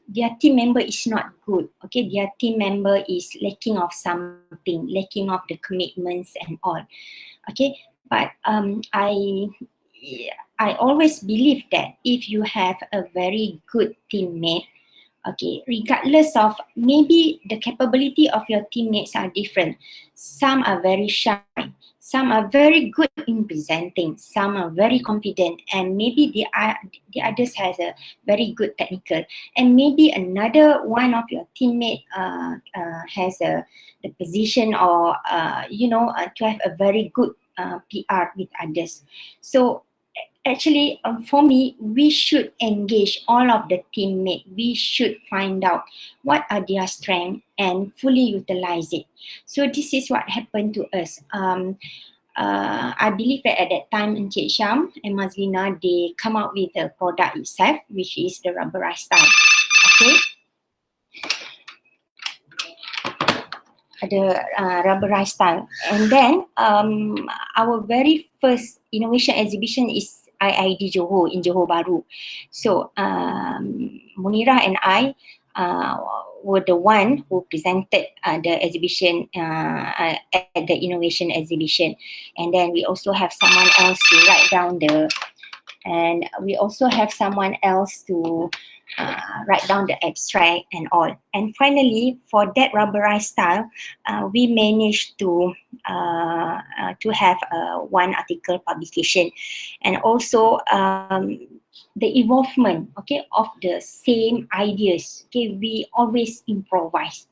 their team member is not good. Okay, their team member is lacking of something, lacking of the commitments and all. Okay, but I always believe that if you have a very good teammate, okay, regardless of maybe the capability of your teammates are different. Some are very shy, some are very good in presenting, some are very confident, and maybe the others has a very good technical, and maybe another one of your teammate has the position or to have a very good PR with others. So actually, for me, we should engage all of the teammates. We should find out what are their strengths and fully utilize it. So this is what happened to us. I believe that at that time, Encik Syam and Mazlina, they come out with a product itself, which is the rubberized tile. Okay. The rubberized tile. And then our very first innovation exhibition is IID Johor in Johor Bahru. So Munira and I were the one who presented the exhibition at the innovation exhibition. And then we also have someone else to write down write down the abstract and all. And finally, for that rubberized style, we managed to have one article publication, and also the involvement, okay, of the same ideas. Okay, we always improvise.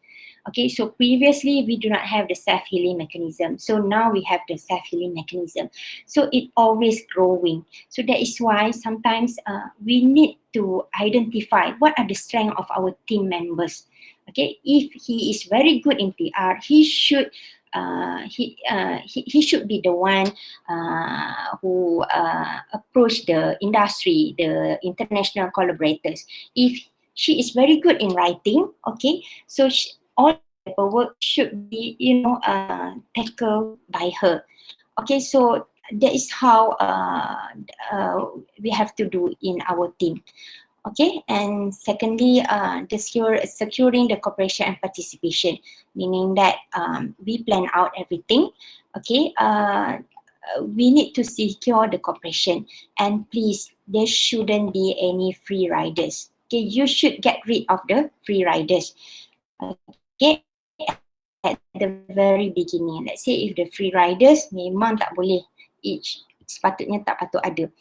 Okay, so previously we do not have the self-healing mechanism. So now we have the self-healing mechanism. So it always growing. So that is why sometimes we need to identify what are the strengths of our team members. Okay, if he is very good in PR, he should he should be the one who approach the industry, the international collaborators. If she is very good in writing, okay, so all paperwork should be, tackled by her. Okay, so that is how we have to do in our team. Okay, and secondly, securing the cooperation and participation, meaning that we plan out everything. Okay, we need to secure the cooperation, and please, there shouldn't be any free riders. Okay, you should get rid of the free riders. Okay, at the very beginning, let's say if the free riders memang tak boleh, sepatutnya tak patut ada.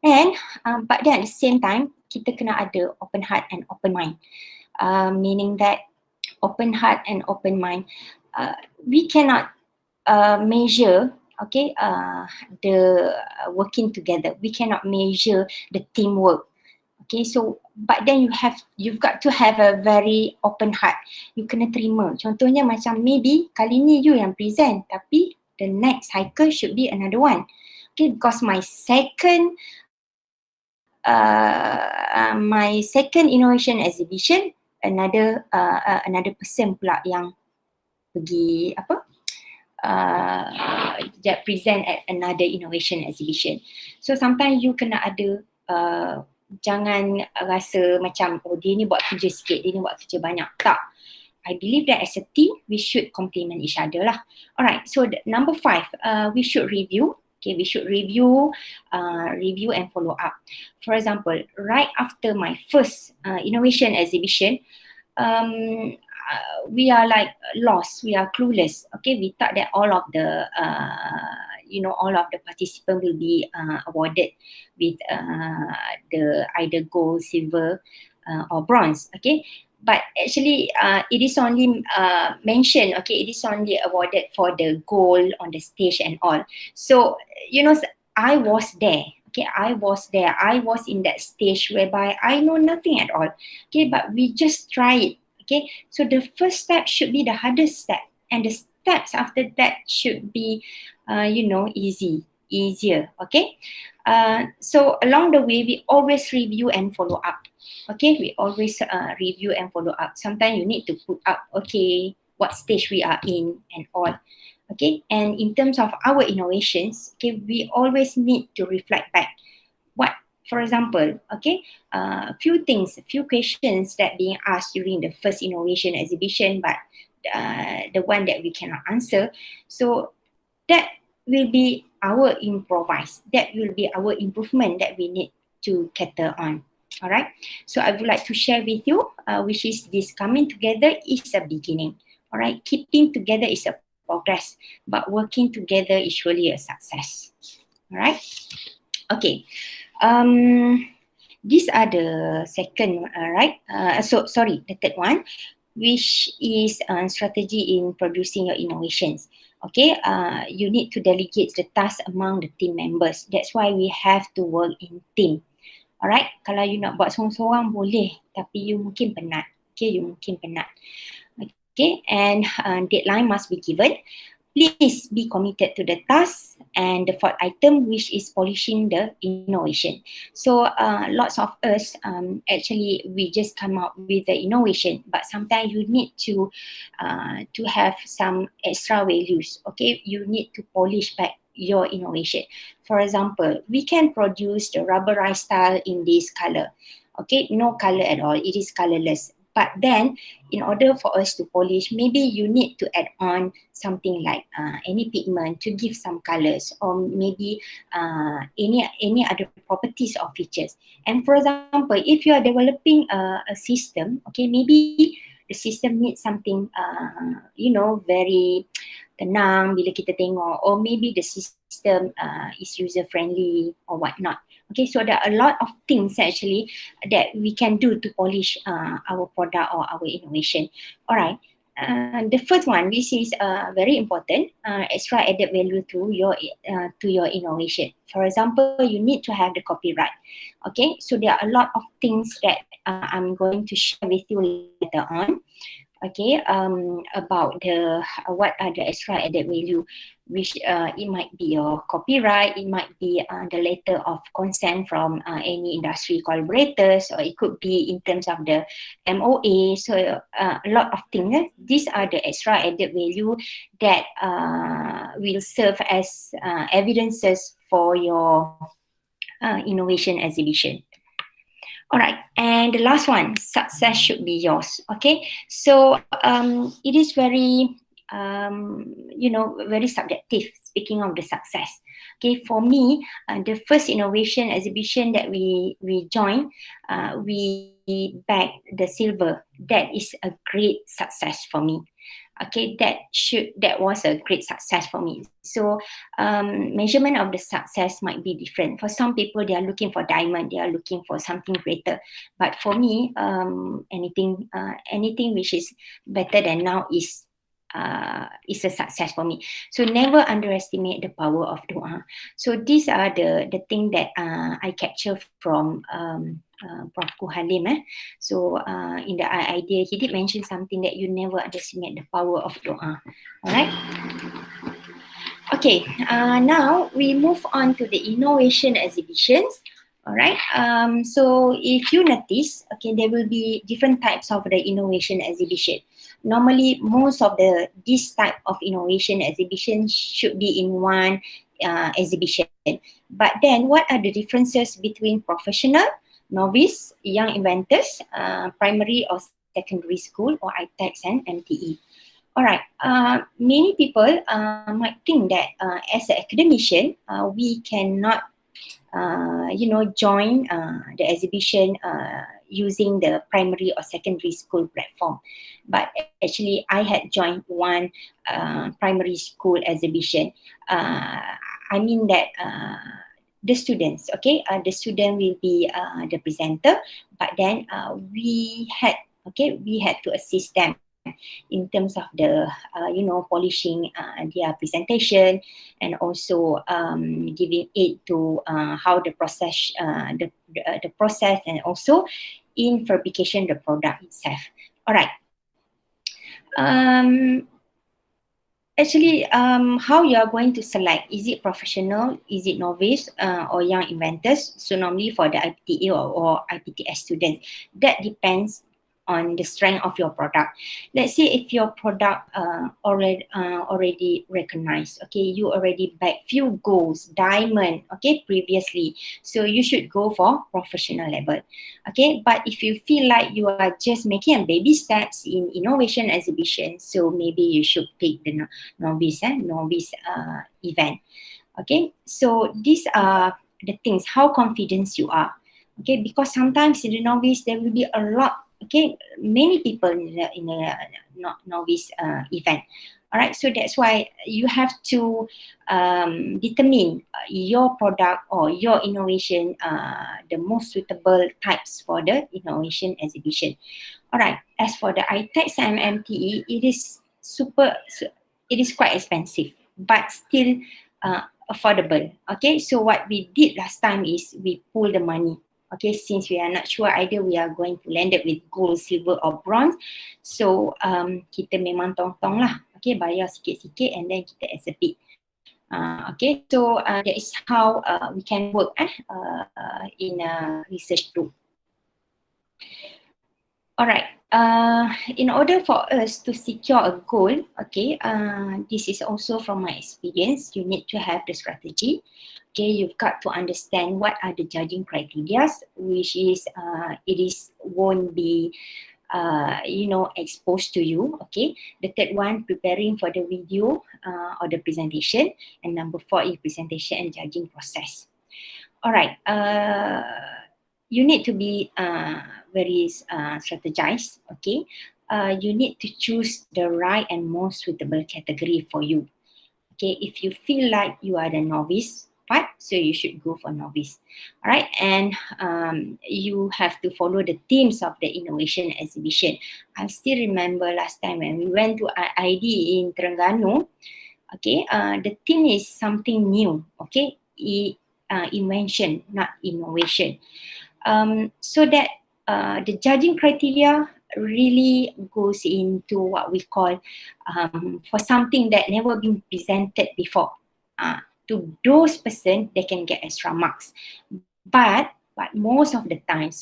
And but then at the same time, kita kena ada open heart and open mind. Meaning that open heart and open mind, we cannot measure, okay, the working together. We cannot measure the teamwork. Okay, so but then you've got to have a very open heart. You kena terima. Contohnya macam maybe kali ni you yang present, tapi the next cycle should be another one. Okay, because my second innovation exhibition, another person pula yang pergi present at another innovation exhibition. So sometimes you kena ada jangan rasa macam dia ni buat kerja sikit, dia ni buat kerja banyak. Tak. I believe that as a team, we should complement each other lah. Alright, so number 5, we should review. Okay, we should review and follow up. For example, right after my first innovation exhibition, we are like lost, we are clueless. Okay, we thought that all of the participants will be awarded with the either gold, silver, or bronze. Okay, but actually it is only mentioned. Okay, it is only awarded for the gold on the stage and all. So I was there. Okay, I was there. I was in that stage whereby I know nothing at all. Okay, but we just try it. Okay, so the first step should be the hardest step, and the steps after that should be, easier. Okay, so along the way, we always review and follow up. Okay, we always review and follow up. Sometimes you need to put up, okay, what stage we are in and all. Okay, and in terms of our innovations, okay, we always need to reflect back. What, for example, okay, a few questions that being asked during the first innovation exhibition, but the one that we cannot answer. So that will be our improvise. That will be our improvement that we need to cater on. All right. So I would like to share with you, which is this coming together is a beginning. All right. Keeping together is a progress, but working together is surely a success. All right. Okay. These are the second, the third one, which is strategy in producing your innovations. Okay, you need to delegate the task among the team members. That's why we have to work in team. Alright, kalau you nak buat seorang-seorang boleh, tapi you mungkin penat. Okay, you mungkin penat. Okay, and deadline must be given. Please be committed to the task. And the fourth item, which is polishing the innovation. So lots of us, actually, we just come up with the innovation, but sometimes you need to have some extra values. Okay, you need to polish back your innovation. For example, we can produce the rubberized style in this color. Okay, no color at all, it is colorless. But then, in order for us to polish, maybe you need to add on something like any pigment to give some colors, or maybe any other properties or features. And for example, if you are developing a system, okay, maybe the system needs something, very tenang bila kita tengok, or maybe the system is user friendly or whatnot. Okay, so there are a lot of things actually that we can do to polish our product or our innovation. Alright, the first one, which is very important, extra added value to your innovation. For example, you need to have the copyright. Okay, so there are a lot of things that I'm going to share with you later on. Okay, about what are the extra added value, which it might be your copyright, it might be the letter of consent from any industry collaborators, or it could be in terms of the MOA. So a lot of things. These are the extra added value that will serve as evidences for your innovation exhibition. Alright, and the last one, success should be yours. Okay, so it is very, very subjective, speaking of the success. Okay, for me, the first innovation exhibition that we joined, we bagged the silver. That is a great success for me. Okay, that was a great success for me. So measurement of the success might be different. For some people, they are looking for diamond, they are looking for something greater. But for me, anything which is better than now is a success for me. So never underestimate the power of doa. So these are the thing that I capture from Prof. Halim. So in the idea, he did mention something that you never underestimate the power of doa. Alright. Okay, now we move on to the innovation exhibitions. Alright, so if you notice, okay, there will be different types of the innovation exhibition. Normally, most of this type of innovation exhibition should be in one exhibition. But then, what are the differences between professional, novice, young inventors, primary or secondary school, or ITEX and MTE? Alright, many people might think that as an academician, we cannot join the exhibition using the primary or secondary school platform. But actually, I had joined one primary school exhibition. I mean that the students, okay, the student will be the presenter, but then we had to assist them in terms of the polishing their presentation, and also giving aid to how the process the process, and also in fabrication the product itself. Alright. Actually, how you are going to select, is it professional, is it novice, or young inventors? So normally for the IPTA or IPTS students, that depends on the strength of your product. Let's say if your product already recognized, okay, you already bagged few golds, diamond, okay, previously, so you should go for professional level, okay. But if you feel like you are just making a baby steps in innovation exhibition, so maybe you should pick the novice event, okay. So these are the things, how confident you are, okay, because sometimes in the novice there will be a lot, okay, many people in a novice event. Alright, so that's why you have to determine your product or your innovation, the most suitable types for the innovation exhibition. Alright, as for the ITEX and MTE, it is quite expensive, but still affordable. Okay, so what we did last time is we pool the money. Okay, since we are not sure either we are going to land it with gold, silver or bronze, so kita memang tong-tong lah, okay, bayar sikit-sikit and then kita exhibit. Okay, so that is how we can work in a research group. Alright, in order for us to secure a goal, okay, this is also from my experience, you need to have the strategy. Okay, you've got to understand what are the judging criteria, which is won't be exposed to you. Okay, the third one, preparing for the video or the presentation, and number 4 is presentation and judging process. Alright, you need to be very strategized. Okay, you need to choose the right and most suitable category for you. Okay, if you feel like you are the novice part, so you should go for novice. Alright, and you have to follow the themes of the innovation exhibition. I still remember last time when we went to ID in Terengganu. Okay, the theme is something new. Okay, invention, not innovation. So that the judging criteria really goes into what we call for something that never been presented before. To those person, they can get extra marks. But most of the time,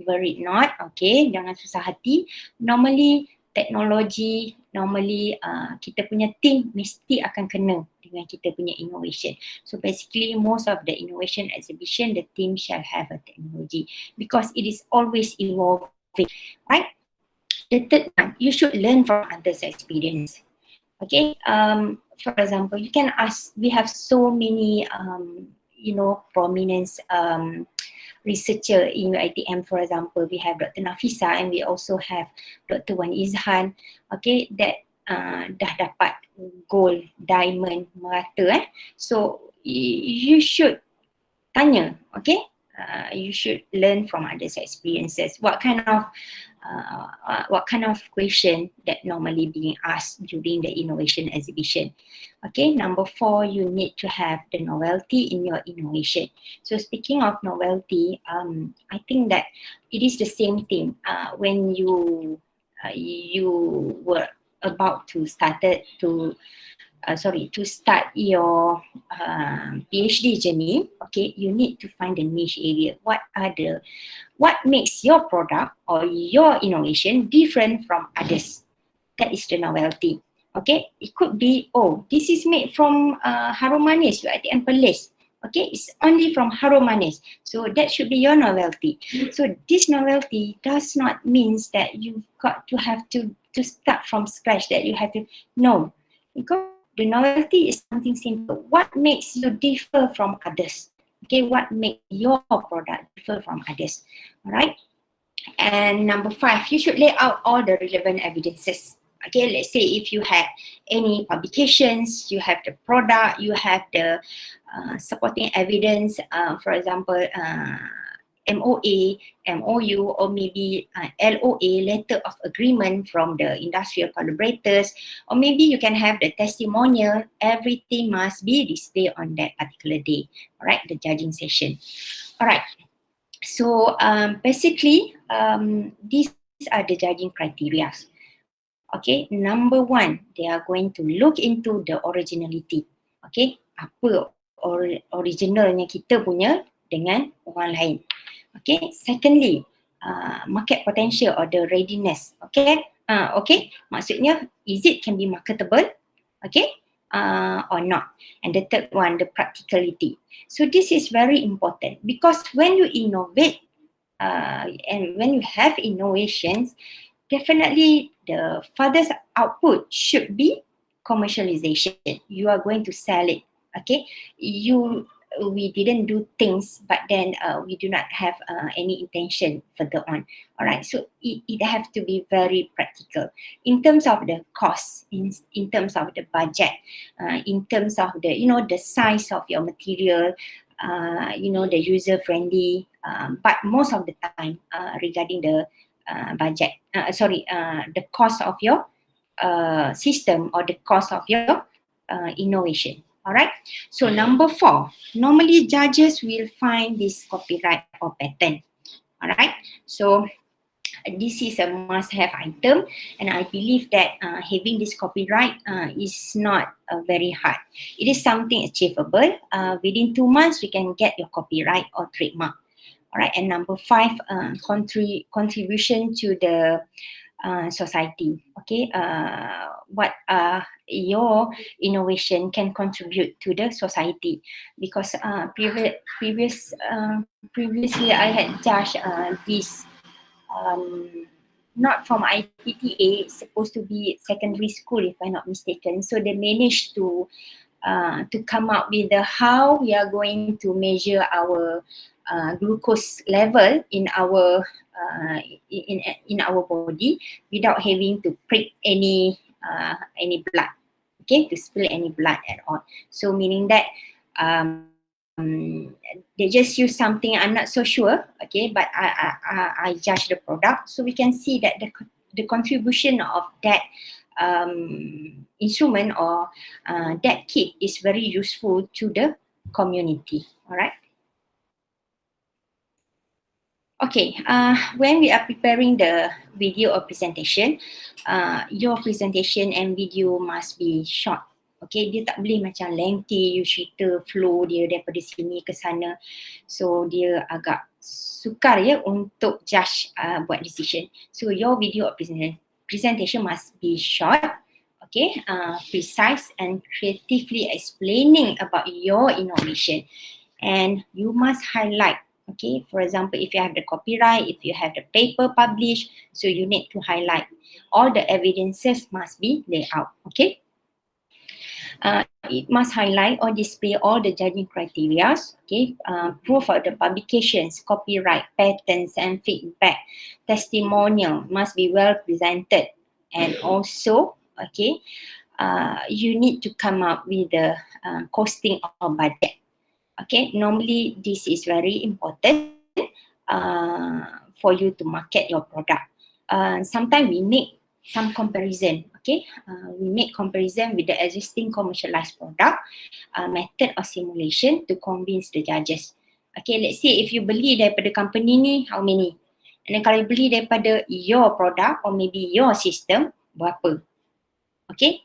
worry not, okay, jangan susah hati. Normally, teknologi, kita punya team mesti akan kena dengan kita punya innovation. So basically, most of the innovation exhibition, the team shall have a technology because it is always evolving, right? The third one, you should learn from others' experience. Okay, for example, you can ask, we have so many, prominent researcher in UiTM, for example, we have Dr. Nafisa and we also have Dr. Wan Izhan, okay, that dah dapat gold, diamond, merata. So, you should tanya, okay, you should learn from others' experiences. What kind of what kind of question that normally being asked during the innovation exhibition. Okay, number 4, you need to have the novelty in your innovation. So speaking of novelty, I think that it is the same thing when you were about to start your PhD journey. Okay, you need to find the niche area. What makes your product or your innovation different from others? That is the novelty. Okay, it could be, oh, this is made from harum manis, and pelis. Okay, it's only from harum manis. So that should be your novelty. So this novelty does not mean that you've got to have to start from scratch, that you have to, no. Because the novelty is something simple. What makes you differ from others? Okay, what makes your product differ from others? All right. And number 5, you should lay out all the relevant evidences. Okay, let's say if you have any publications, you have the product, you have the supporting evidence, for example, MOA, MOU, or maybe LOA, letter of agreement from the industrial collaborators, or maybe you can have the testimonial. Everything must be displayed on that particular day, all right, the judging session. All right, so basically, these are the judging criteria. Okay, number 1, they are going to look into the originality. Okay, apa originalnya kita punya dengan orang lain. Okay, secondly, market potential or the readiness. Okay, maksudnya is it can be marketable, okay, or not. And the third one, the practicality. So this is very important, because when you innovate and when you have innovations, definitely the furthest output should be commercialization. You are going to sell it. Okay, we didn't do things, but then we do not have any intention further on. All right, so it have to be very practical in terms of the cost, in terms of the budget, in terms of the the size of your material, the user friendly, but most of the time regarding the budget, the cost of your system or the cost of your innovation. All right. So number 4, normally judges will find this copyright or patent. All right. So this is a must-have item, and I believe that having this copyright is not very hard. It is something achievable. Within 2 months, we can get your copyright or trademark. All right. And number 5, contribution to the society. Okay, what your innovation can contribute to the society, because previously I had judged this not from IPTA, it's supposed to be secondary school if I'm not mistaken. So they managed to come up with how we are going to measure our glucose level in our in our body without having to prick any blood, okay, to spill any blood at all. So meaning that they just use something, I'm not so sure, okay, but I judge the product, so we can see that the contribution of that instrument or that kit is very useful to the community. All right. Okay, when we are preparing the video or presentation, your presentation and video must be short. Okay, dia tak boleh macam lengthy, you cerita flow dia daripada sini ke sana. So dia agak sukar ya untuk judge buat decision. So your video or presentation must be short, okay, precise and creatively explaining about your innovation. And you must highlight. Okay, for example, if you have the copyright, if you have the paper published, so you need to highlight. All the evidences must be laid out, okay? It must highlight or display all the judging criteria, okay? Proof of the publications, copyright, patents and feedback, testimonial must be well presented. And also, okay, you need to come up with the costing or budget. Okay, normally this is very important for you to market your product. sometimes we make some comparison, okay? We make comparison with the existing commercialized product, method of simulation to convince the judges. Okay, let's say if you beli daripada company ni, how many? And then kalau you beli daripada your product or maybe your system, berapa? Okay,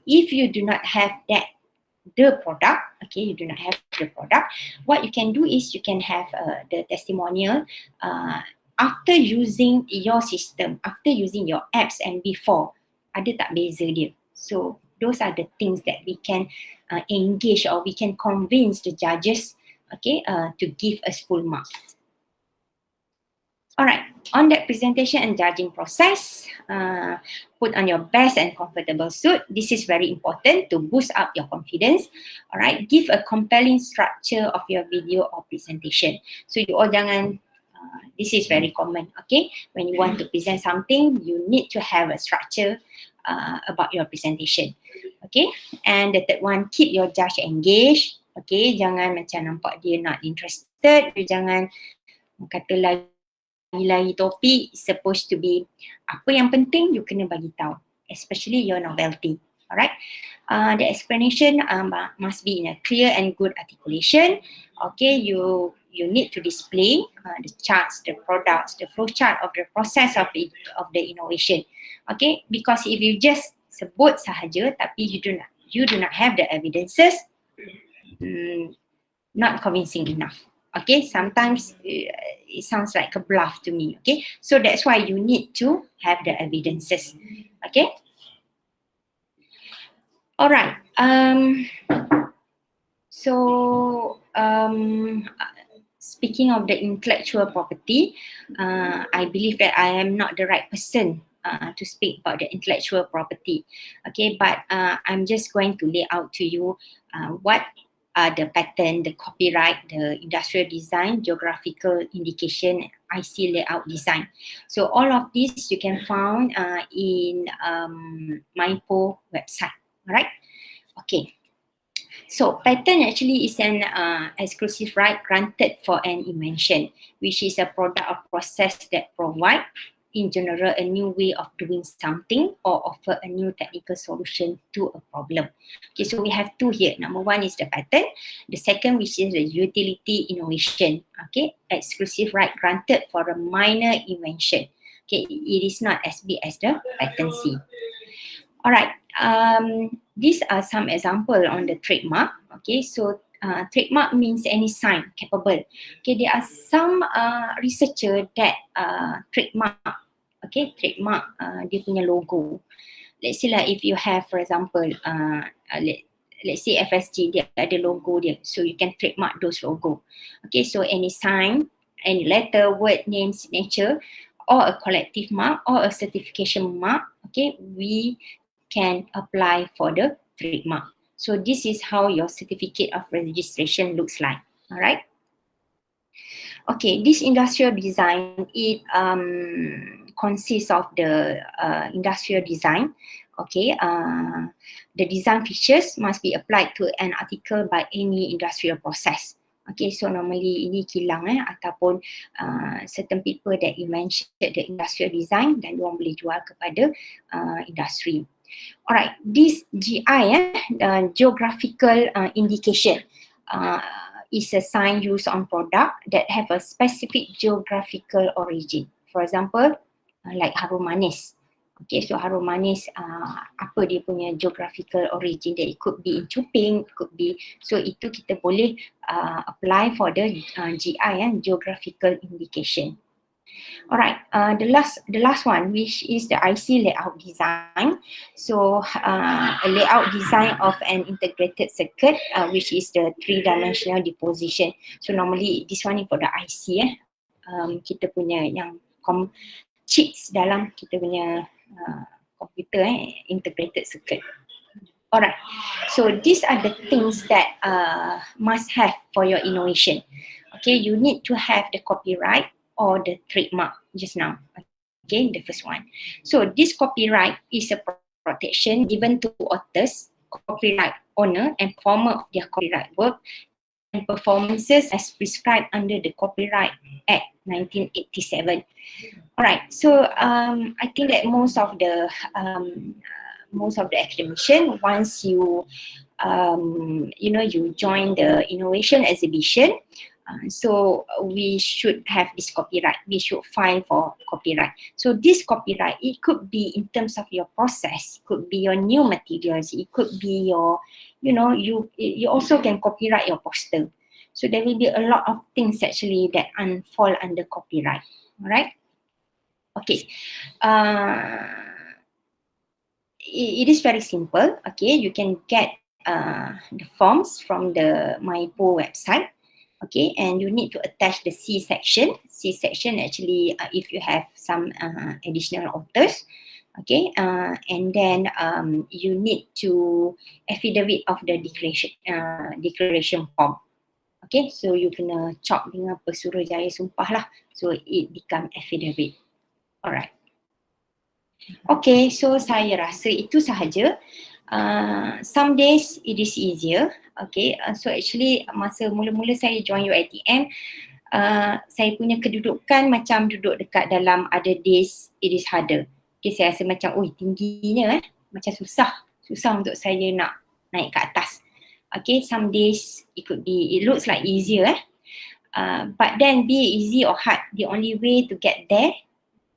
if you do not have the product, okay, you do not have the product, what you can do is you can have the testimonial after using your system, after using your apps and before, ada tak beza dia? So those are the things that we can engage or we can convince the judges, okay, to give us full marks. Alright, on that presentation and judging process, put on your best and comfortable suit. This is very important to boost up your confidence. Alright, give a compelling structure of your video or presentation. So you all jangan, this is very common, okay? When you want to present something, you need to have a structure about your presentation, okay? And the third one, keep your judge engaged, okay? Jangan macam nampak dia not interested, jangan kata lagi topik, supposed to be apa yang penting you kena bagi tahu, especially your novelty. Alright, the explanation must be in a clear and good articulation. Okay, you need to display the charts, the products, the flow chart of the process of the innovation. Okay, because if you just sebut sahaja tapi you do not have the evidences, not convincing enough. Okay, sometimes it sounds like a bluff to me. Okay, so that's why you need to have the evidences. Okay. Alright. Speaking of the intellectual property, I believe that I am not the right person to speak about the intellectual property. Okay, but I'm just going to lay out to you what the patent, the copyright, the industrial design, geographical indication, IC layout design. So all of this you can find in MYRA website. Alright, okay. So patent actually is an exclusive right granted for an invention, which is a product or process that provide in general a new way of doing something or offer a new technical solution to a problem. Okay, so we have two here. Number one is the patent. The second, which is the utility innovation. Okay, exclusive right granted for a minor invention. Okay, it is not as big as the patency. Alright, these are some example on the trademark. Okay, so trademark means any sign capable. Okay, there are some researcher that trademark, okay, trademark dia punya logo. Let's say if you have, for example, let's say FSG, dia ada logo dia, so you can trademark those logo. Okay, so any sign, any letter, word, name, signature, or a collective mark or a certification mark, okay, we can apply for the trademark. So this is how your certificate of registration looks like. All right. Okay, this industrial design, it consists of the industrial design. Okay, the design features must be applied to an article by any industrial process. Okay, so normally ini kilang ataupun certain people that you mentioned the industrial design dan diorang boleh jual kepada industri. Alright, this GI, geographical indication, is a sign used on product that have a specific geographical origin. For example, like harum manis. Okay, so harum manis, apa dia punya geographical origin dia? It could be in Chuping, it could be, so itu kita boleh apply for the GI, geographical indication. Alright, the last one, which is the IC layout design. So a layout design of an integrated circuit, which is the three-dimensional deposition. So normally this one is for the IC, kita punya yang chips dalam kita punya komputer, integrated circuit. Alright, so these are the things that must have for your innovation. Okay, you need to have the copyright or the trademark just now. Okay, the first one. So this copyright is a protection given to authors, copyright owner and performer of their copyright work and performances as prescribed under the Copyright Act 1987. Alright, so I think that most of the academician, once you you join the innovation exhibition, so we should have this copyright. We should file for copyright. So this copyright, it could be in terms of your process, it could be your new materials, it could be your, you also can copyright your poster. So there will be a lot of things actually that fall under copyright. Alright. Okay. It is very simple. Okay, you can get the forms from the MYRA website. Okay, and you need to attach the C section. C section actually, if you have some additional authors. Okay, and then you need to affidavit of the declaration form. Okay, so you kena chop dengan Pesuruhjaya Sumpah lah. So it become affidavit. Alright. Okay, so saya rasa itu sahaja. Some days it is easier. Okay, so actually masa mula-mula saya join UiTM, saya punya kedudukan macam duduk dekat dalam other days it is harder. Okay, saya rasa macam, tingginya macam susah untuk saya nak naik ke atas. Okay, some days it looks like easier but then be it easy or hard, the only way to get there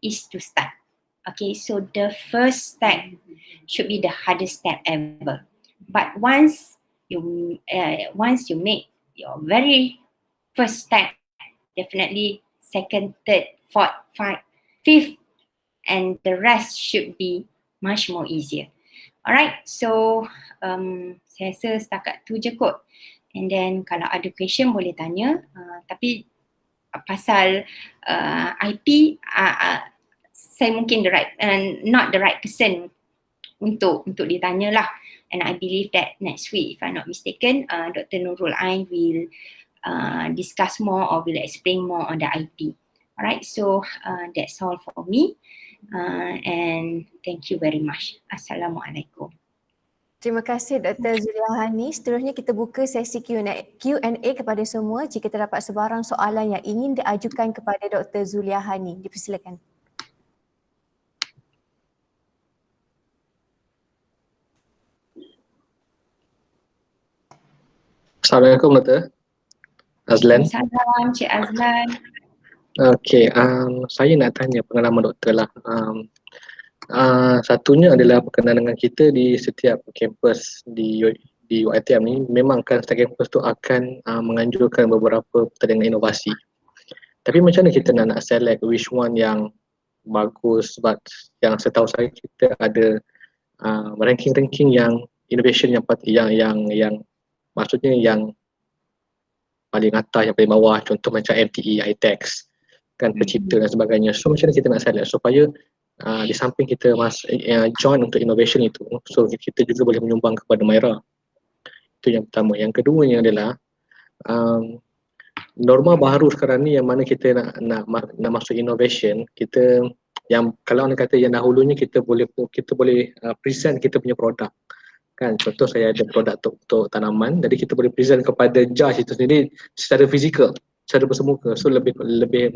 is to start. Okay, so the first step should be the hardest step ever. But once you make your very first step, definitely second, third, fourth, fifth, and the rest should be much more easier. Alright, so saya rasa setakat tu je kot. And then kalau ada question boleh tanya. Tapi pasal IP, saya mungkin not the right person untuk ditanya lah. And I believe that next week, if I'm not mistaken, Dr. Nurul will discuss more or will explain more on the IP. Alright, so that's all for me. And thank you very much. Assalamualaikum. Terima kasih Dr. Zuliahani. Seterusnya kita buka sesi Q&A kepada semua jika terdapat sebarang soalan yang ingin diajukan kepada Dr. Zuliahani. Dipersilakan. Assalamualaikum Dr. Azlan. Assalamualaikum Cik Azlan. Okey, saya nak tanya pengalaman doktor lah. Satunya adalah berkenaan dengan kita di setiap kampus di UiTM ni, memang kan setiap kampus tu akan menganjurkan beberapa pertandingan inovasi. Tapi macam mana kita nak select which one yang bagus, sebab yang setahu saya kita ada ranking-ranking yang innovation yang maksudnya yang paling atas, yang paling bawah, contoh macam MTE, ITEX, kan, pencipta dan sebagainya. So macam mana kita nak select supaya di samping kita join untuk innovation itu, so kita juga boleh menyumbang kepada MYRA. Itu yang pertama. Yang keduanya adalah norma baru sekarang ni yang mana kita nak masuk innovation, kita yang kalau orang kata yang dahulunya kita boleh present kita punya produk. Kan, contoh saya ada produk untuk tanaman, jadi kita boleh present kepada judge itu sendiri secara fizikal, secara bersemuka, so lebih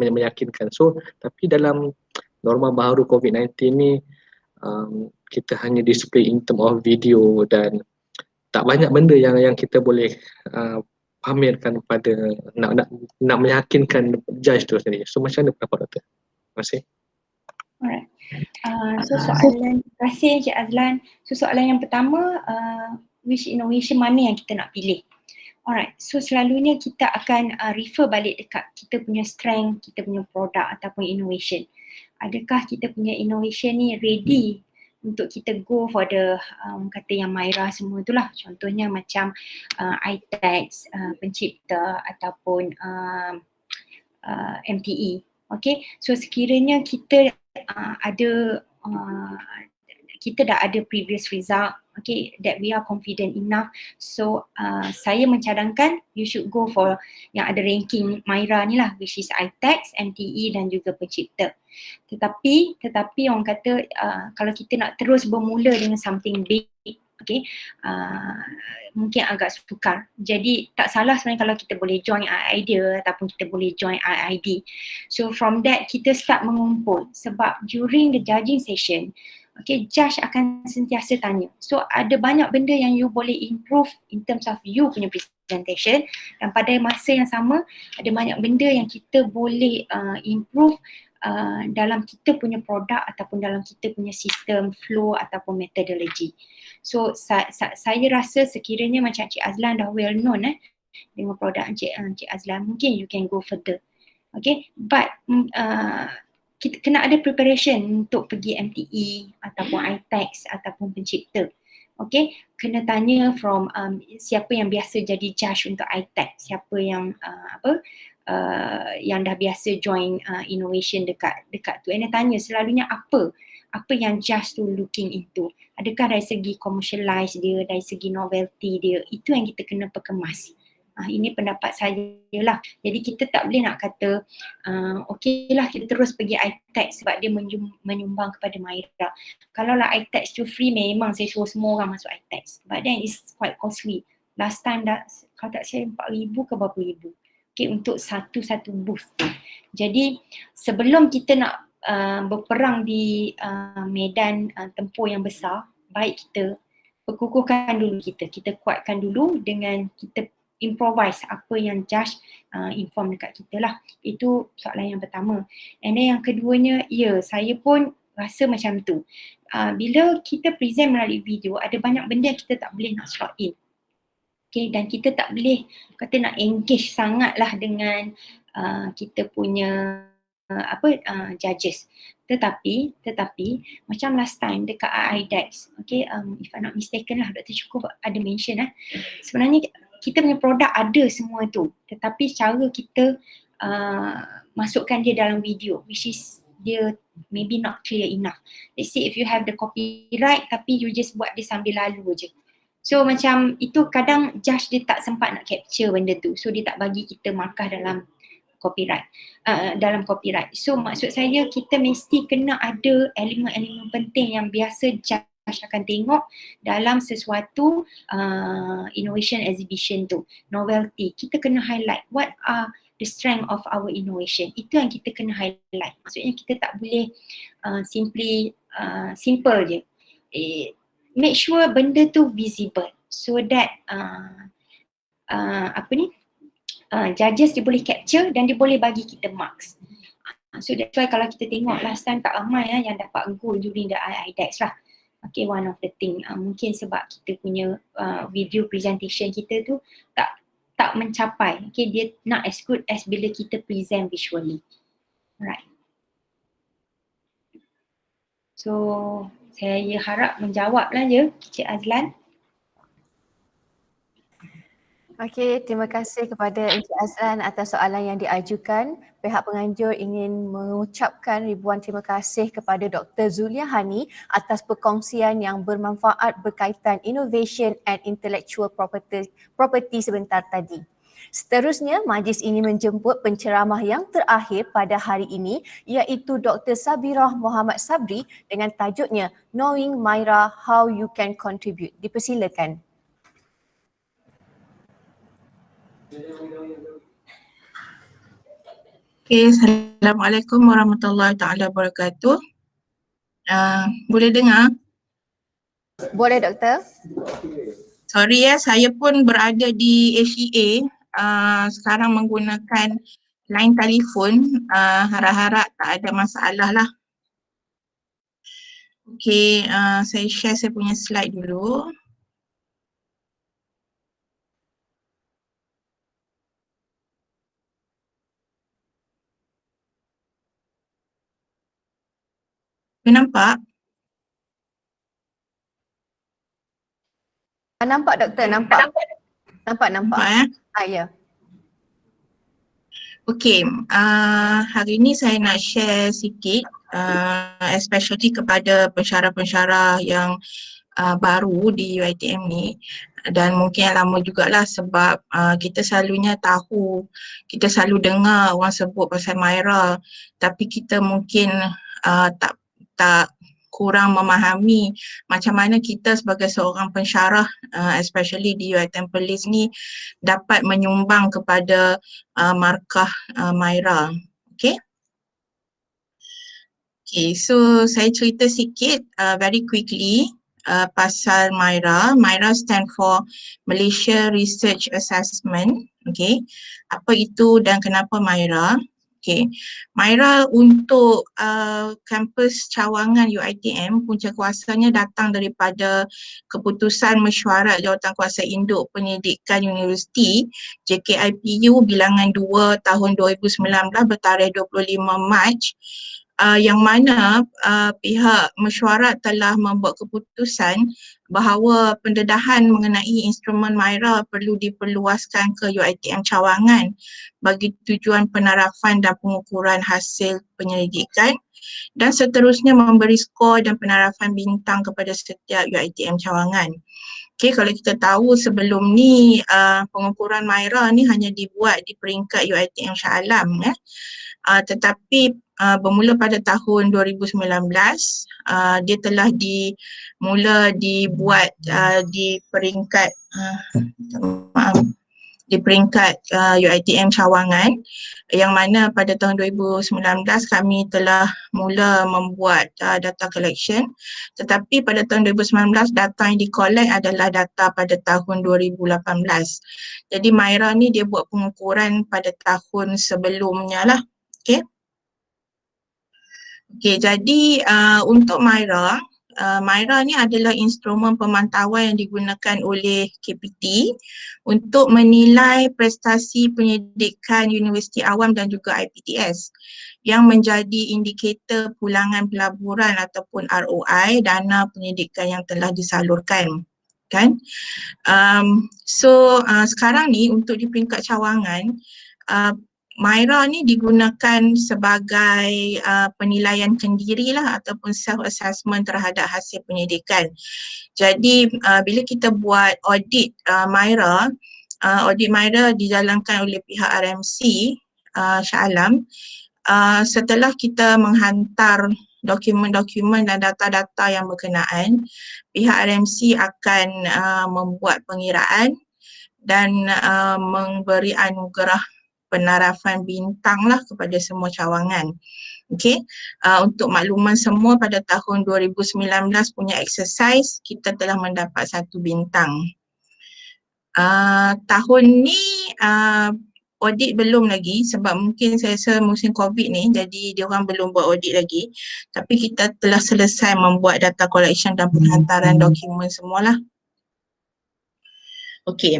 meyakinkan. So tapi dalam norma baru COVID-19 ni kita hanya display in term of video dan tak banyak benda yang kita boleh pamerkan pada nak meyakinkan judge tu sendiri. So macam mana pendapat doktor? Terima kasih. Alright. Terima kasih Cik Azlan. So soalan yang pertama, which innovation mana yang kita nak pilih? Alright, so selalunya kita akan refer balik dekat kita punya strength, kita punya produk ataupun innovation. Adakah kita punya innovation ni ready untuk kita go for the kata yang MYRA semua itulah. Contohnya macam ITEX, pencipta ataupun MTE. Okay, so sekiranya kita kita dah ada previous result, okay, that we are confident enough, so saya mencadangkan you should go for yang ada ranking MYRA ni lah, which is ITEX, MTE dan juga pencipta. Tetapi orang kata kalau kita nak terus bermula dengan something big, Okay, mungkin agak sukar. Jadi tak salah sebenarnya kalau kita boleh join idea ataupun kita boleh join IID. So from that kita start mengumpul sebab during the judging session, okay, judge akan sentiasa tanya. So ada banyak benda yang you boleh improve in terms of you punya presentation, dan pada masa yang sama ada banyak benda yang kita boleh improve dalam kita punya produk ataupun dalam kita punya sistem, flow ataupun methodology. So saya rasa sekiranya macam Cik Azlan dah well known dengan produk Cik Azlan, mungkin you can go further. Okay, but kita kena ada preparation untuk pergi MTE ataupun ITEX ataupun pencipta. Okay, kena tanya from siapa yang biasa jadi judge untuk ITEX, siapa yang yang dah biasa join innovation dekat tu. And tanya selalunya apa yang judge tu looking into. Adakah dari segi commercialize dia, dari segi novelty dia, itu yang kita kena perkemas. Ini pendapat saya lah. Jadi kita tak boleh nak kata okey lah kita terus pergi ITEX sebab dia menyumbang kepada MYRA. Kalau lah ITEX tu free, memang saya suruh semua orang masuk ITEX. But then it's quite costly. Last time dah, kalau tak saya 4,000 ke berapa ribu. Okay, untuk satu booth. Jadi sebelum kita nak berperang di medan tempur yang besar, baik kita perkukuhkan dulu kita kuatkan dulu dengan kita improvise apa yang judge inform dekat kita lah. Itu soalan yang pertama. And then yang keduanya, ya saya pun rasa macam tu. Bila kita present melalui video, ada banyak benda yang kita tak boleh nak slot in. Okay, dan kita tak boleh kata nak engage sangatlah dengan kita punya judges. Tetapi macam last time dekat IIDEX, okay, if I'm not mistaken lah, Dr. Syukur ada mention sebenarnya kita punya produk ada semua tu, tetapi cara kita masukkan dia dalam video, which is dia maybe not clear enough. Let's say if you have the copyright tapi you just buat dia sambil lalu je. So macam itu kadang judge dia tak sempat nak capture benda tu. So dia tak bagi kita markah dalam copyright. So maksud saya kita mesti kena ada elemen-elemen penting yang biasa judge akan tengok dalam sesuatu innovation exhibition tu. Novelty. Kita kena highlight what are the strength of our innovation. Itu yang kita kena highlight. Maksudnya kita tak boleh simple je. Make sure benda tu visible so that judges dia boleh capture dan dia boleh bagi kita marks. So that's why kalau kita tengok last time tak ramai yang dapat gold during the IIDEX lah. Okay, one of the thing mungkin sebab kita punya video presentation kita tu tak mencapai. Okay, dia not as good as bila kita present visually. Right. So saya harap menjawablah je Cik Azlan. Okey, terima kasih kepada Encik Azlan atas soalan yang diajukan. Pihak penganjur ingin mengucapkan ribuan terima kasih kepada Dr. Zuliahani atas perkongsian yang bermanfaat berkaitan innovation and intellectual property sebentar tadi. Seterusnya, majlis ini menjemput penceramah yang terakhir pada hari ini iaitu Dr. Sabirah Muhammad Sabri dengan tajuknya Knowing MYRA How You Can Contribute. Dipersilakan. Okay, Assalamualaikum warahmatullahi taala wabarakatuh. Boleh dengar? Boleh, Doktor. Sorry saya pun berada di HEA. Sekarang menggunakan line telefon. Harap-harap tak ada masalah lah. Okay, saya share saya punya slide dulu. Nampak? Nampak, Doktor, nampak. Nampak. Ya. Okey, hari ini saya nak share sikit especially kepada pensyarah-pensyarah yang baru di UiTM ni, dan mungkin yang lama jugalah sebab kita selalunya tahu, kita selalu dengar orang sebut pasal MYRA, tapi kita mungkin tak kurang memahami macam mana kita sebagai seorang pensyarah especially di UiTM Perlis ni dapat menyumbang kepada markah MYRA. Okay. Okay, so saya cerita sikit very quickly pasal MYRA. MYRA stand for Malaysia Research Assessment. Okay, apa itu dan kenapa MYRA? Okay, MYRA untuk kampus cawangan UiTM punca kuasanya datang daripada keputusan mesyuarat Jawatankuasa Induk Pendidikan Universiti JKIPU bilangan 2 tahun 2019 bertarikh 25 Mac. Yang mana pihak mesyuarat telah membuat keputusan bahawa pendedahan mengenai instrumen MYRA perlu diperluaskan ke UiTM cawangan bagi tujuan penarafan dan pengukuran hasil penyelidikan dan seterusnya memberi skor dan penarafan bintang kepada setiap UiTM cawangan. Okay, kalau kita tahu sebelum ni pengukuran MYRA ni hanya dibuat di peringkat UiTM Shah Alam tetapi bermula pada tahun 2019 dia telah mula dibuat di peringkat UiTM cawangan yang mana pada tahun 2019 kami telah mula membuat data collection, tetapi pada tahun 2019 data yang di-collect adalah data pada tahun 2018. Jadi MYRA ni dia buat pengukuran pada tahun sebelumnya lah. Okay. Okay, jadi untuk MYRA, MYRA ni adalah instrumen pemantauan yang digunakan oleh KPT untuk menilai prestasi pendidikan universiti awam dan juga IPTS yang menjadi indikator pulangan pelaburan ataupun ROI dana pendidikan yang telah disalurkan. Kan? Sekarang ni untuk di peringkat cawangan, MYRA ni digunakan sebagai penilaian kendiri lah ataupun self-assessment terhadap hasil pendidikan. Jadi bila kita buat audit MYRA, audit MYRA dijalankan oleh pihak RMC Shah Alam. Setelah kita menghantar dokumen-dokumen dan data-data yang berkenaan, pihak RMC akan membuat pengiraan dan memberi anugerah penarafan bintang lah kepada semua cawangan. Okay, untuk makluman semua pada tahun 2019 punya exercise kita telah mendapat 1 bintang. Tahun ni audit belum lagi sebab mungkin saya rasa musim COVID ni jadi diorang belum buat audit lagi, tapi kita telah selesai membuat data collection dan penghantaran dokumen semualah. Okay,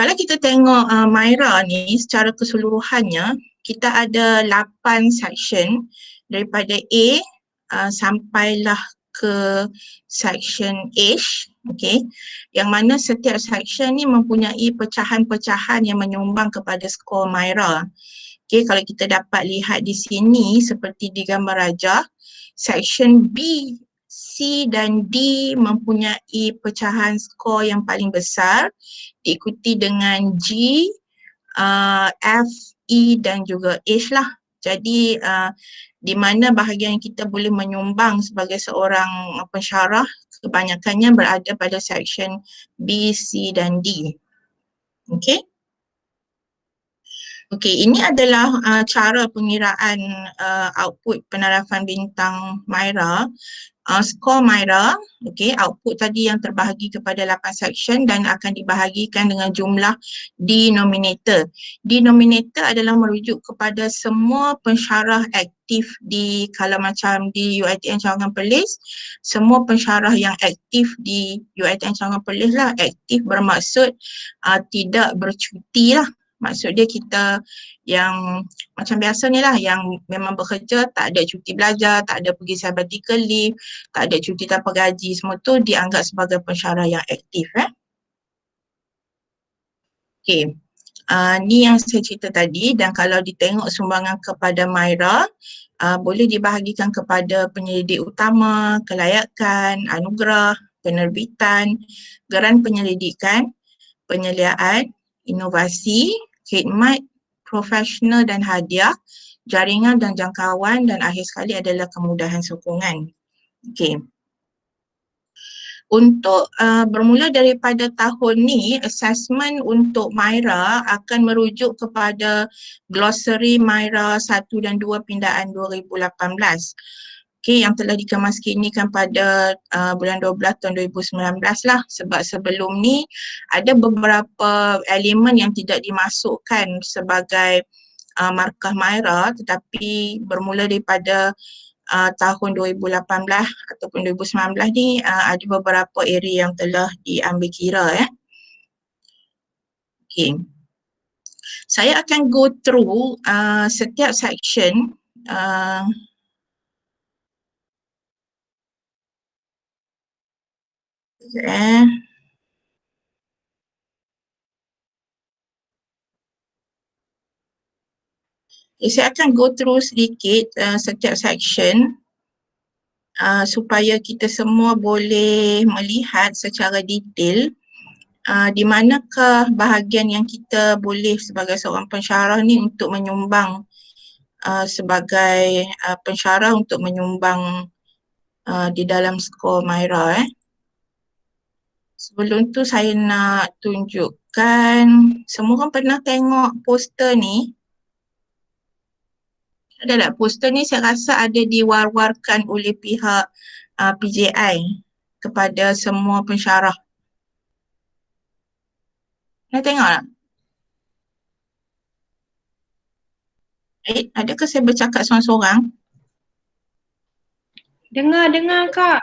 kalau kita tengok MYRA ni secara keseluruhannya, kita ada 8 section daripada A sampailah ke section H, okay, yang mana setiap section ni mempunyai pecahan-pecahan yang menyumbang kepada skor MYRA. Okay, kalau kita dapat lihat di sini seperti di gambar rajah, section B, C dan D mempunyai pecahan skor yang paling besar, diikuti dengan G, F, E dan juga H lah. Jadi di mana bahagian yang kita boleh menyumbang sebagai seorang pensyarah kebanyakannya berada pada section B, C dan D. Okay. Okay, ini adalah cara pengiraan output penarafan bintang MYRA. Skor MYRA, okay, output tadi yang terbahagi kepada 8 section dan akan dibahagikan dengan jumlah denominator. Denominator adalah merujuk kepada semua pensyarah aktif di, kalau macam di UiTM Cawangan Perlis, semua pensyarah yang aktif di UiTM Cawangan Perlis lah. Aktif bermaksud tidak bercuti lah. Maksud dia kita yang macam biasanya lah, yang memang bekerja, tak ada cuti belajar, tak ada pergi sabbatical leave, tak ada cuti tanpa gaji, semua tu dianggap sebagai pensyarah yang aktif. Okay, ni yang saya cerita tadi, dan kalau ditengok sumbangan kepada MYRA, boleh dibahagikan kepada penyelidik utama, kelayakan, anugerah, penerbitan, geran penyelidikan, penyeliaan, inovasi, khidmat, profesional dan hadiah, jaringan dan jangkauan, dan akhir sekali adalah kemudahan sokongan. Okey. Untuk bermula daripada tahun ni, assessment untuk MYRA akan merujuk kepada glossary MYRA 1 dan 2 pindaan 2018. Okey, yang telah dikemaskinikan pada bulan 12 tahun 2019 lah, sebab sebelum ni ada beberapa elemen yang tidak dimasukkan sebagai markah MYRA, tetapi bermula daripada tahun 2018 ataupun 2019 ni ada beberapa area yang telah diambil kira Okay. Saya akan go through setiap section saya akan go through sedikit setiap section supaya kita semua boleh melihat secara detail di manakah bahagian yang kita boleh sebagai seorang pensyarah ni untuk menyumbang sebagai pensyarah untuk menyumbang di dalam skor MYRA Sebelum tu saya nak tunjukkan, semua orang pernah tengok poster ni? Ada tak? Poster ni saya rasa ada diwar-warkan oleh pihak PJI kepada semua pensyarah. Nak tengok tak? Adakah saya bercakap seorang-seorang? Dengar Kak.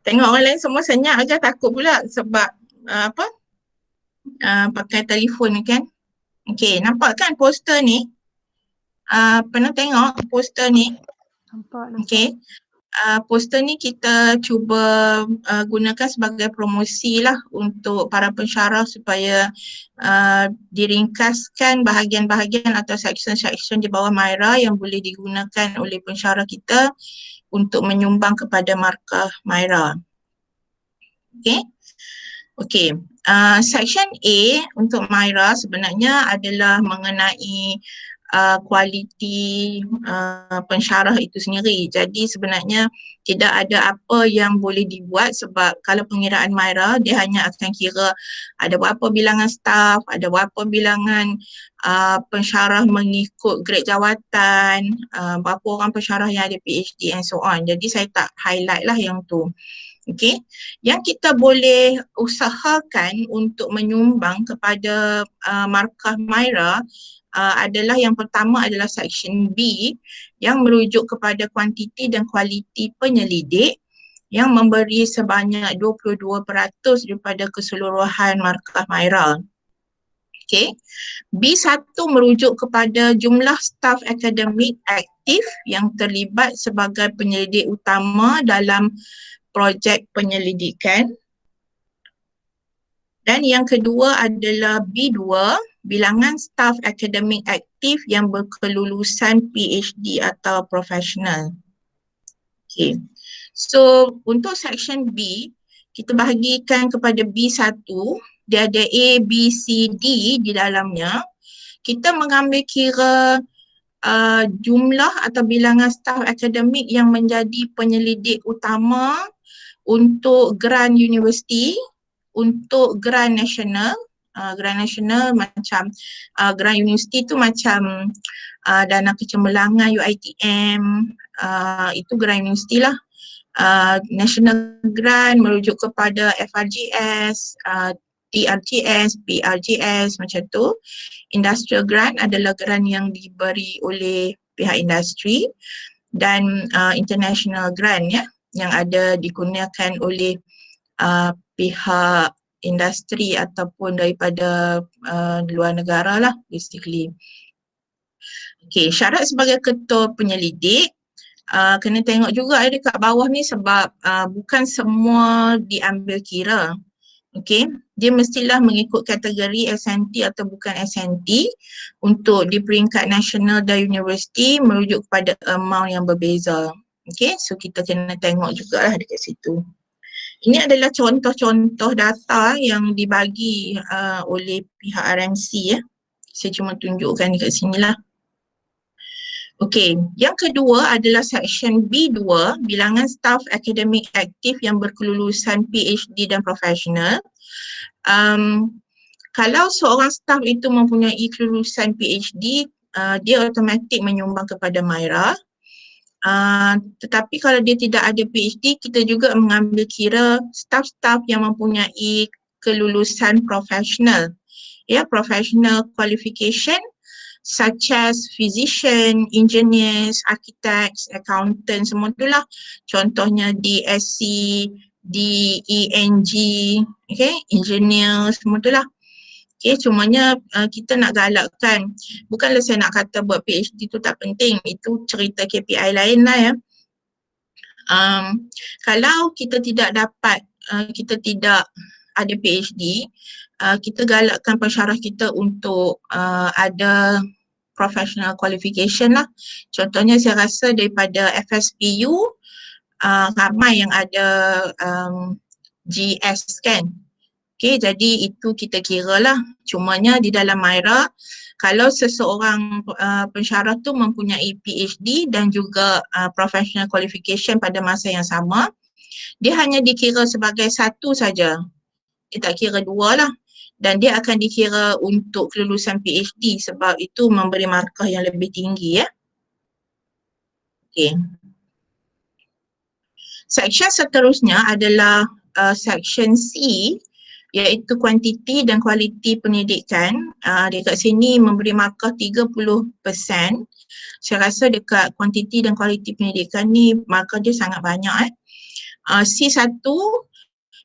Tengok orang lain semua senyap aja, takut pula sebab pakai telefon ni kan. Okey, nampak kan poster ni? Pernah tengok poster ni? Nampak. Okey. Poster ni kita cuba gunakan sebagai promosi lah untuk para pensyarah supaya diringkaskan bahagian-bahagian atau section-section di bawah MYRA yang boleh digunakan oleh pensyarah kita untuk menyumbang kepada markah MYRA. Okey. Okey. Section A untuk MYRA sebenarnya adalah mengenai kualiti pensyarah itu sendiri. Jadi sebenarnya tidak ada apa yang boleh dibuat sebab kalau pengiraan MYRA dia hanya akan kira ada berapa bilangan staff, ada berapa bilangan pensyarah mengikut grade jawatan, berapa orang pensyarah yang ada PhD and so on. Jadi saya tak highlight lah yang tu. Okey, yang kita boleh usahakan untuk menyumbang kepada markah MYRA adalah yang pertama adalah section B yang merujuk kepada kuantiti dan kualiti penyelidik yang memberi sebanyak 22% daripada keseluruhan markah MYRA. Okey. B1 merujuk kepada jumlah staf akademik aktif yang terlibat sebagai penyelidik utama dalam projek penyelidikan. Dan yang kedua adalah B2, bilangan staf akademik aktif yang berkelulusan PhD atau profesional. Okay. So untuk section B, kita bahagikan kepada B1, dia ada A, B, C, D di dalamnya. Kita mengambil kira jumlah atau bilangan staf akademik yang menjadi penyelidik utama untuk grant universiti, untuk grant nasional. Grant nasional macam grant universiti tu macam dana kecemerlangan UiTM, itu grant universiti lah. National grant merujuk kepada FRGS, TRGS, PRGS macam tu. Industrial grant adalah grant yang diberi oleh pihak industri, dan international grant yang ada digunakan oleh pihak industri ataupun daripada luar negara lah basically. Okay, syarat sebagai ketua penyelidik kena tengok juga dekat bawah ni sebab bukan semua diambil kira. Okay, dia mestilah mengikut kategori SNT atau bukan SNT untuk di peringkat nasional dan universiti merujuk kepada amount yang berbeza. Okay, so kita kena tengok jugalah dekat situ. Ini adalah contoh-contoh data yang dibagi oleh pihak RMC Saya cuma tunjukkan dekat sini lah. Okey, yang kedua adalah section B2, bilangan staf akademik aktif yang berkelulusan PhD dan profesional. Kalau seorang staf itu mempunyai kelulusan PhD, dia automatik menyumbang kepada MYRA. Tetapi kalau dia tidak ada PhD, kita juga mengambil kira staf-staf yang mempunyai kelulusan profesional. Ya, professional qualification such as physician, engineers, architects, accountants, semua itulah. Contohnya DSc, DENG, okay, engineer, semua itulah. Okay, cumanya kita nak galakkan, bukanlah saya nak kata buat PhD tu tak penting, itu cerita KPI lain lah ya. Kalau kita tidak dapat, kita tidak ada PhD, kita galakkan pensyarah kita untuk ada professional qualification lah. Contohnya saya rasa daripada FSPU, ramai yang ada GS kan. Okay, jadi itu kita kira lah. Cumanya di dalam MYRA, kalau seseorang pensyarah tu mempunyai PhD dan juga professional qualification pada masa yang sama, dia hanya dikira sebagai satu saja. Dia tak kira dua lah. Dan dia akan dikira untuk kelulusan PhD sebab itu memberi markah yang lebih tinggi ya. Okay. Section seterusnya adalah section C, iaitu kuantiti dan kualiti pendidikan. Dekat sini memberi markah 30%. Saya rasa dekat kuantiti dan kualiti pendidikan ni markah dia sangat banyak. C1,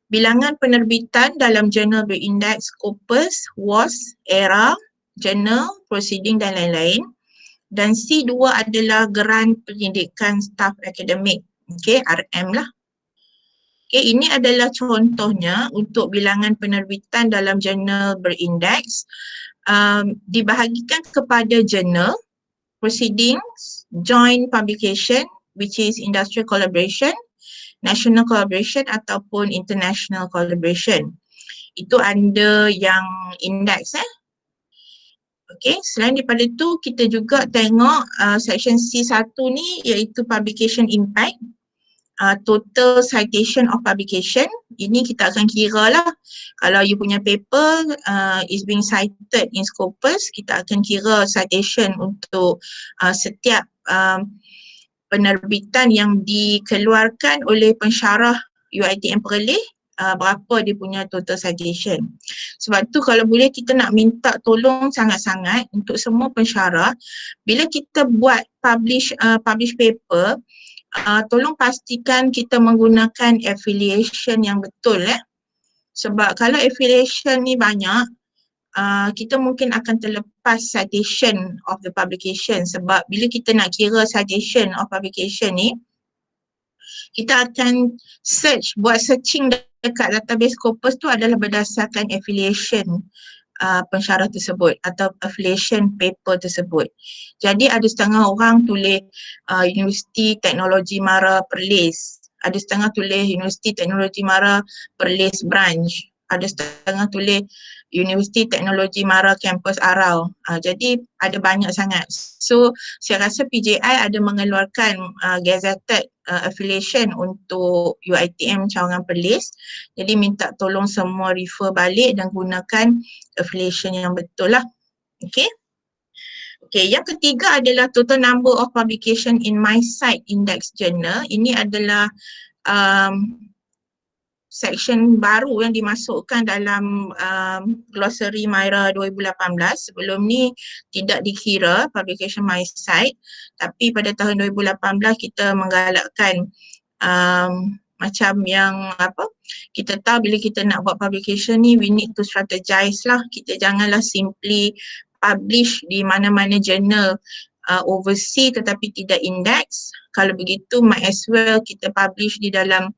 bilangan penerbitan dalam jurnal berindeks Scopus, WAS, ERA, Journal, Proceeding dan lain-lain. Dan C2 adalah geran pendidikan staf akademik. Okay, RM lah. Okay, ini adalah contohnya untuk bilangan penerbitan dalam jurnal berindeks. Dibahagikan kepada journal, proceedings, joint publication which is industrial collaboration, national collaboration ataupun international collaboration. Itu under yang indeks Okay, selain daripada itu kita juga tengok section C1 ni iaitu publication impact. Total citation of publication, ini kita akan kira lah. Kalau you punya paper is being cited in Scopus, kita akan kira citation untuk setiap penerbitan yang dikeluarkan oleh pensyarah UiTM Perlis, berapa dia punya total citation. Sebab tu kalau boleh kita nak minta tolong sangat-sangat untuk semua pensyarah, bila kita buat publish paper, tolong pastikan kita menggunakan affiliation yang betul sebab kalau affiliation ni banyak, kita mungkin akan terlepas citation of the publication sebab bila kita nak kira citation of publication ni, kita akan buat searching dekat database Scopus tu adalah berdasarkan affiliation pensyarah tersebut atau affiliation paper tersebut. Jadi ada setengah orang tulis Universiti Teknologi MYRA Perlis, ada setengah tulis Universiti Teknologi MYRA Perlis Branch, ada setengah tulis Universiti Teknologi MYRA Kampus Arau. Jadi ada banyak sangat. So saya rasa PJI ada mengeluarkan gazetted affiliation untuk UiTM Cawangan Perlis. Jadi minta tolong semua refer balik dan gunakan affiliation yang betul lah. Okay. Okay, yang ketiga adalah total number of publication in my site index journal. Ini adalah section baru yang dimasukkan dalam glossary MYRA 2018. Sebelum ni tidak dikira publication my site, tapi pada tahun 2018 kita menggalakkan macam yang kita tahu bila kita nak buat publication ni, we need to strategize lah. Kita janganlah simply publish di mana-mana journal overseas tetapi tidak index. Kalau begitu might as well kita publish di dalam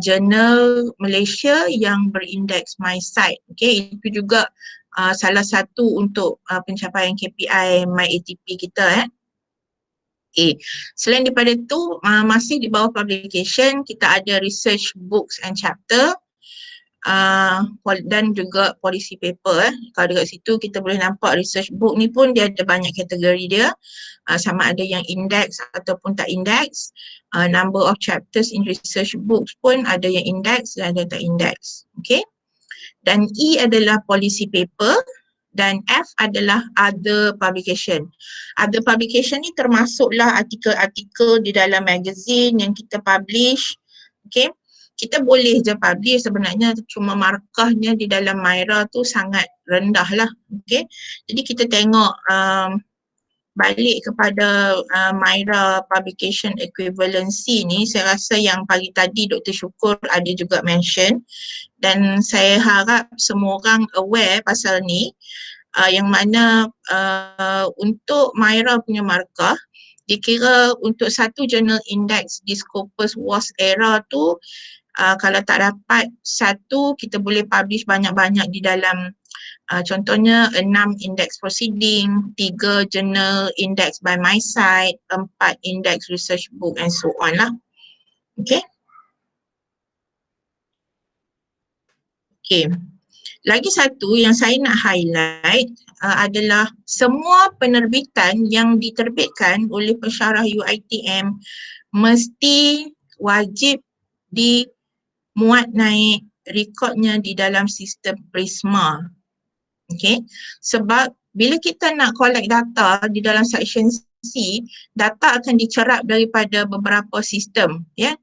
jurnal Malaysia yang berindeks my site. Okay, itu juga salah satu untuk pencapaian KPI MyATP kita Okay. Selain daripada itu, masih di bawah publication, kita ada research books and chapter. dan juga policy paper. Kalau dekat situ kita boleh nampak research book ni pun dia ada banyak kategori dia, sama ada yang index ataupun tak index. Number of chapters in research books pun ada yang index dan ada tak index. Okay. Dan E adalah policy paper dan F adalah other publication. Other publication ni termasuklah artikel-artikel di dalam magazine yang kita publish. Okay. Kita boleh je publish, sebenarnya cuma markahnya di dalam MYRA tu sangat rendah lah. Okay. Jadi kita tengok balik kepada MYRA publication equivalency ni, saya rasa yang pagi tadi Dr. Syukur ada juga mention, dan saya harap semua orang aware pasal ni, yang mana untuk MYRA punya markah, dikira untuk satu journal index di Scopus WAS era tu, kalau tak dapat satu, kita boleh publish banyak-banyak di dalam contohnya 6 index proceeding, 3 journal index by my side, 4 index research book and so on lah. Okay. Okay. Lagi satu yang saya nak highlight adalah semua penerbitan yang diterbitkan oleh pensyarah UiTM mesti wajib dimuat naik rekodnya di dalam sistem Prisma. Okay, sebab bila kita nak collect data di dalam section C, data akan dicerap daripada beberapa sistem. Ya,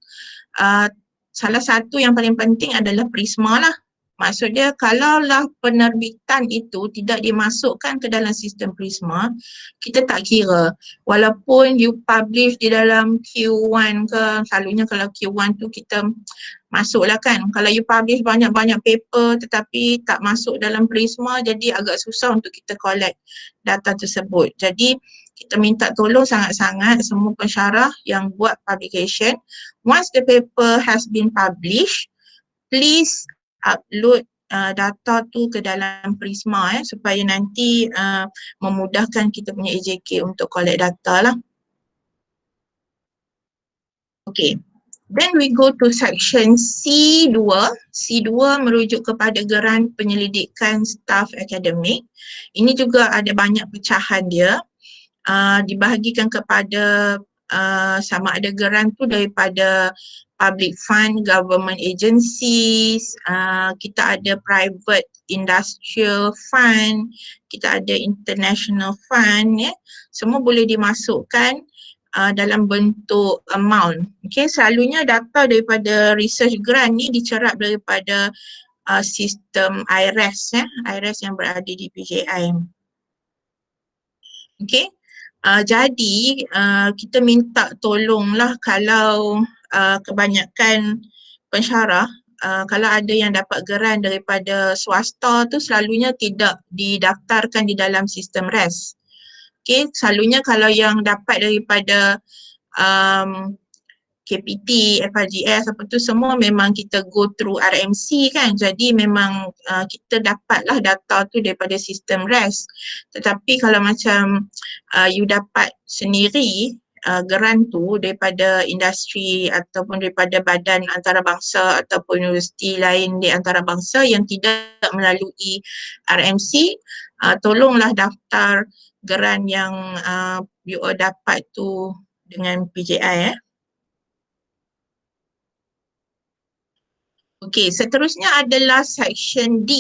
salah satu yang paling penting adalah Prisma lah. Maksudnya kalaulah penerbitan itu tidak dimasukkan ke dalam sistem Prisma, kita tak kira. Walaupun you publish di dalam Q1 ke, selalunya kalau Q1 tu kita masuklah kan. Kalau you publish banyak-banyak paper tetapi tak masuk dalam Prisma, jadi agak susah untuk kita collect data tersebut. Jadi kita minta tolong sangat-sangat semua pensyarah yang buat publication, once the paper has been published, please upload data tu ke dalam Prisma supaya nanti memudahkan kita punya AJK untuk collect data lah. Okay, then we go to section C2. C2 merujuk kepada geran penyelidikan staf akademik. Ini juga ada banyak pecahan dia. Dibahagikan kepada sama ada geran tu daripada public fund, government agencies, kita ada private industrial fund, kita ada international fund, ya. Semua boleh dimasukkan dalam bentuk amount. Okay, selalunya data daripada research grant ni dicerap daripada sistem IRES, ya, IRES yang berada di PJI. Okay. Jadi kita minta tolonglah kalau kebanyakan pensyarah, kalau ada yang dapat geran daripada swasta tu selalunya tidak didaftarkan di dalam sistem RES. Okay, selalunya kalau yang dapat daripada KPT, FRGS apa tu semua memang kita go through RMC kan, jadi memang kita dapatlah data tu daripada sistem RES. Tetapi kalau macam you dapat sendiri geran tu daripada industri ataupun daripada badan antarabangsa ataupun universiti lain di antarabangsa yang tidak melalui RMC, tolonglah daftar geran yang you dapat tu dengan PJI. Okey, seterusnya adalah section D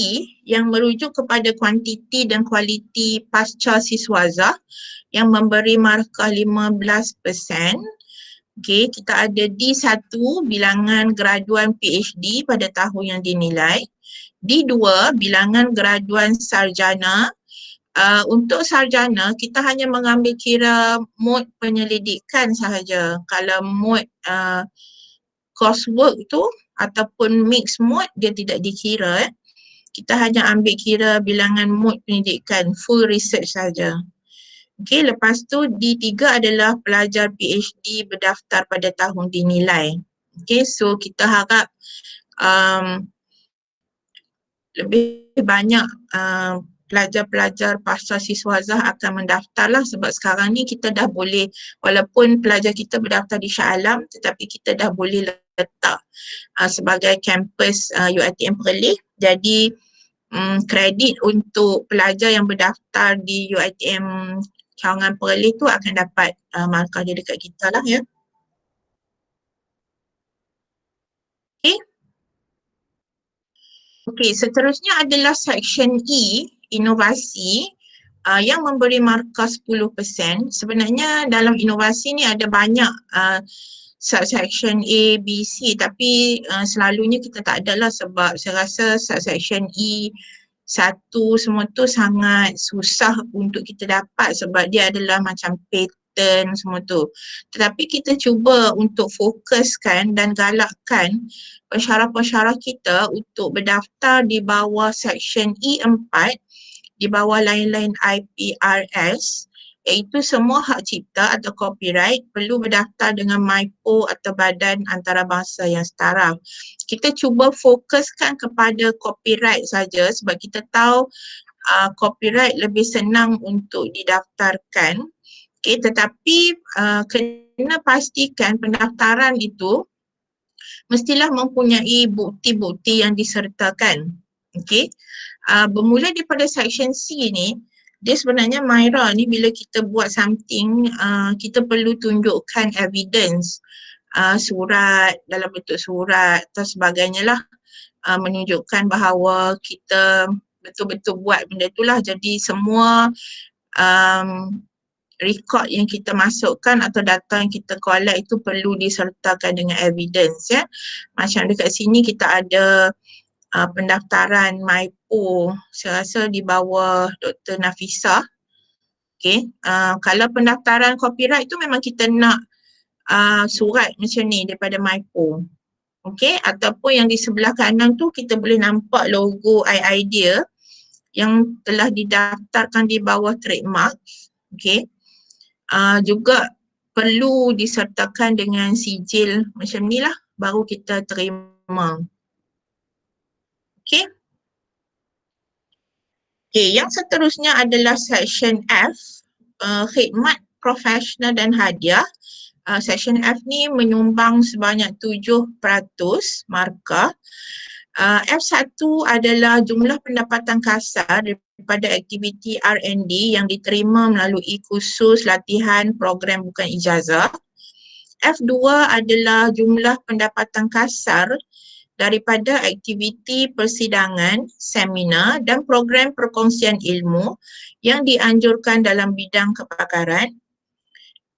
yang merujuk kepada kuantiti dan kualiti pasca siswaza yang memberi markah 15%. Okey, kita ada D1 bilangan graduan PhD pada tahun yang dinilai. D2 bilangan graduan sarjana. Untuk sarjana kita hanya mengambil kira mod penyelidikan sahaja. Kalau mod coursework tu ataupun mixed mode dia tidak dikira. Kita hanya ambil kira bilangan mode pendidikan, full research saja. Okey, lepas tu D3 adalah pelajar PhD berdaftar pada tahun dinilai. Okey, so kita harap lebih banyak pelajar-pelajar pasca siswazah akan mendaftarlah, sebab sekarang ni kita dah boleh, walaupun pelajar kita berdaftar di Shah Alam tetapi kita dah boleh letak sebagai kampus UiTM Perlis. Jadi kredit untuk pelajar yang berdaftar di UiTM Cawangan Perlis tu akan dapat markah dia dekat kita lah ya. Okey, seterusnya adalah section E, inovasi, yang memberi markah 10%. Sebenarnya dalam inovasi ni ada banyak subsection A, B, C, tapi selalunya kita tak ada lah sebab saya rasa subsection E satu semua tu sangat susah untuk kita dapat sebab dia adalah macam pattern semua tu. Tetapi kita cuba untuk fokuskan dan galakkan pensyarah-pensyarah kita untuk berdaftar di bawah section E4 di bawah lain-lain IPRS, iaitu semua hak cipta atau copyright perlu berdaftar dengan MYPO atau Badan Antarabangsa yang setara. Kita cuba fokuskan kepada copyright saja sebab kita tahu copyright lebih senang untuk didaftarkan. Okay, tetapi kena pastikan pendaftaran itu mestilah mempunyai bukti-bukti yang disertakan. Okay. Bermula daripada section C ni, dia sebenarnya MYRA ni bila kita buat something, kita perlu tunjukkan evidence, surat, dalam bentuk surat atau sebagainya lah, menunjukkan bahawa kita betul-betul buat benda tu lah. Jadi semua record yang kita masukkan atau data yang kita collect itu perlu disertakan dengan evidence ya. Macam dekat sini kita ada pendaftaran MYPO, saya rasa di bawah Dr. Nafisa. Okay. Kalau pendaftaran copyright tu memang kita nak surat macam ni daripada MYPO. Okay. Ataupun yang di sebelah kanan tu kita boleh nampak logo idea yang telah didaftarkan di bawah trademark. Okay. Juga perlu disertakan dengan sijil macam ni lah baru kita terima. Okay. Okay, yang seterusnya adalah section F, khidmat profesional dan hadiah. Section F ni menyumbang sebanyak 7% markah. F1 adalah jumlah pendapatan kasar daripada aktiviti R&D yang diterima melalui kursus latihan program bukan ijazah. F2 adalah jumlah pendapatan kasar daripada aktiviti persidangan, seminar dan program perkongsian ilmu yang dianjurkan dalam bidang kepakaran.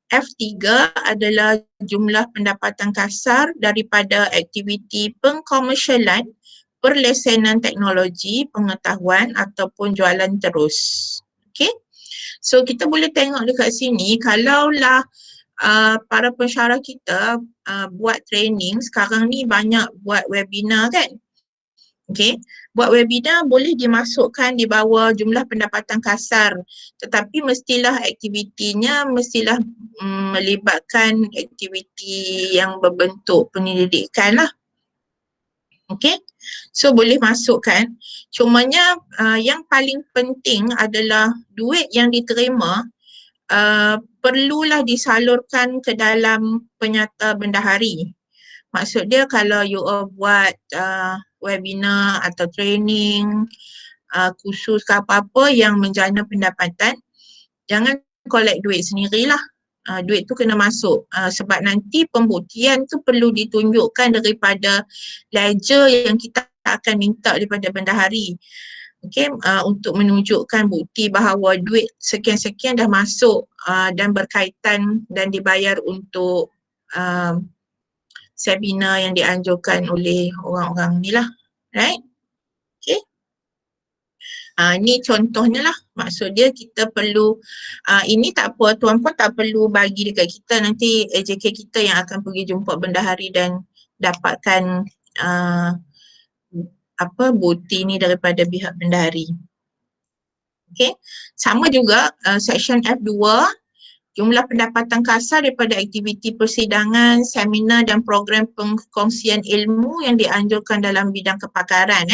F3 adalah jumlah pendapatan kasar daripada aktiviti pengkomersialan, perlesenan teknologi, pengetahuan ataupun jualan terus. Okay. So kita boleh tengok dekat sini kalaulah para pensyarah kita buat training, sekarang ni banyak buat webinar kan. Okay. Buat webinar boleh dimasukkan di bawah jumlah pendapatan kasar, tetapi mestilah aktivitinya mestilah melibatkan aktiviti yang berbentuk penyelidikan lah. Okay. So boleh masukkan. Cumanya yang paling penting adalah duit yang diterima perlulah disalurkan ke dalam penyata bendahari. Maksud dia kalau you buat webinar atau training, kursus ke apa-apa yang menjana pendapatan, jangan collect duit sendirilah. Duit tu kena masuk sebab nanti pembuktian tu perlu ditunjukkan daripada ledger yang kita akan minta daripada bendahari. Okay, untuk menunjukkan bukti bahawa duit sekian-sekian dah masuk dan berkaitan dan dibayar untuk seminar yang dianjurkan oleh orang-orang ni lah. Right? Okay. Ni contohnya lah. Maksud dia kita perlu, ini tak apa, tuan pun tak perlu bagi dekat kita, nanti AJK kita yang akan pergi jumpa bendahari dan dapatkan bukti ni daripada pihak bendahari. Okay. Sama juga section F2, jumlah pendapatan kasar daripada aktiviti persidangan, seminar dan program perkongsian ilmu yang dianjurkan dalam bidang kepakaran.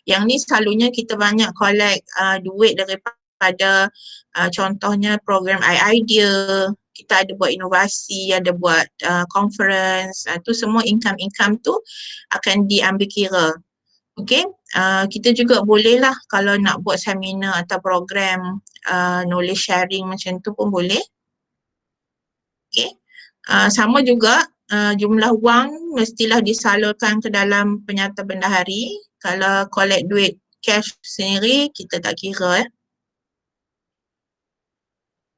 Yang ni selalunya kita banyak collect duit daripada contohnya program idea, kita ada buat inovasi, ada buat conference, tu semua income tu akan diambil kira. Okay, kita juga boleh lah kalau nak buat seminar atau program knowledge sharing macam tu pun boleh. Okay, sama juga jumlah wang mestilah disalurkan ke dalam penyata bendahari. Kalau collect duit cash sendiri, kita tak kira.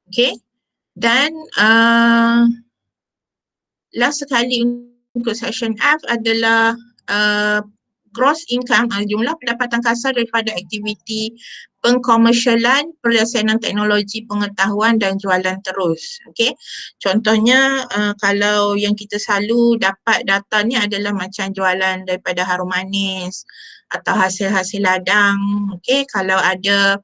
Okay, dan last sekali untuk section F adalah gross income, jumlah pendapatan kasar daripada aktiviti pengkomersialan, perlasanan teknologi pengetahuan dan jualan terus. Okay, contohnya kalau yang kita selalu dapat data ni adalah macam jualan daripada harum manis atau hasil-hasil ladang. Okay, kalau ada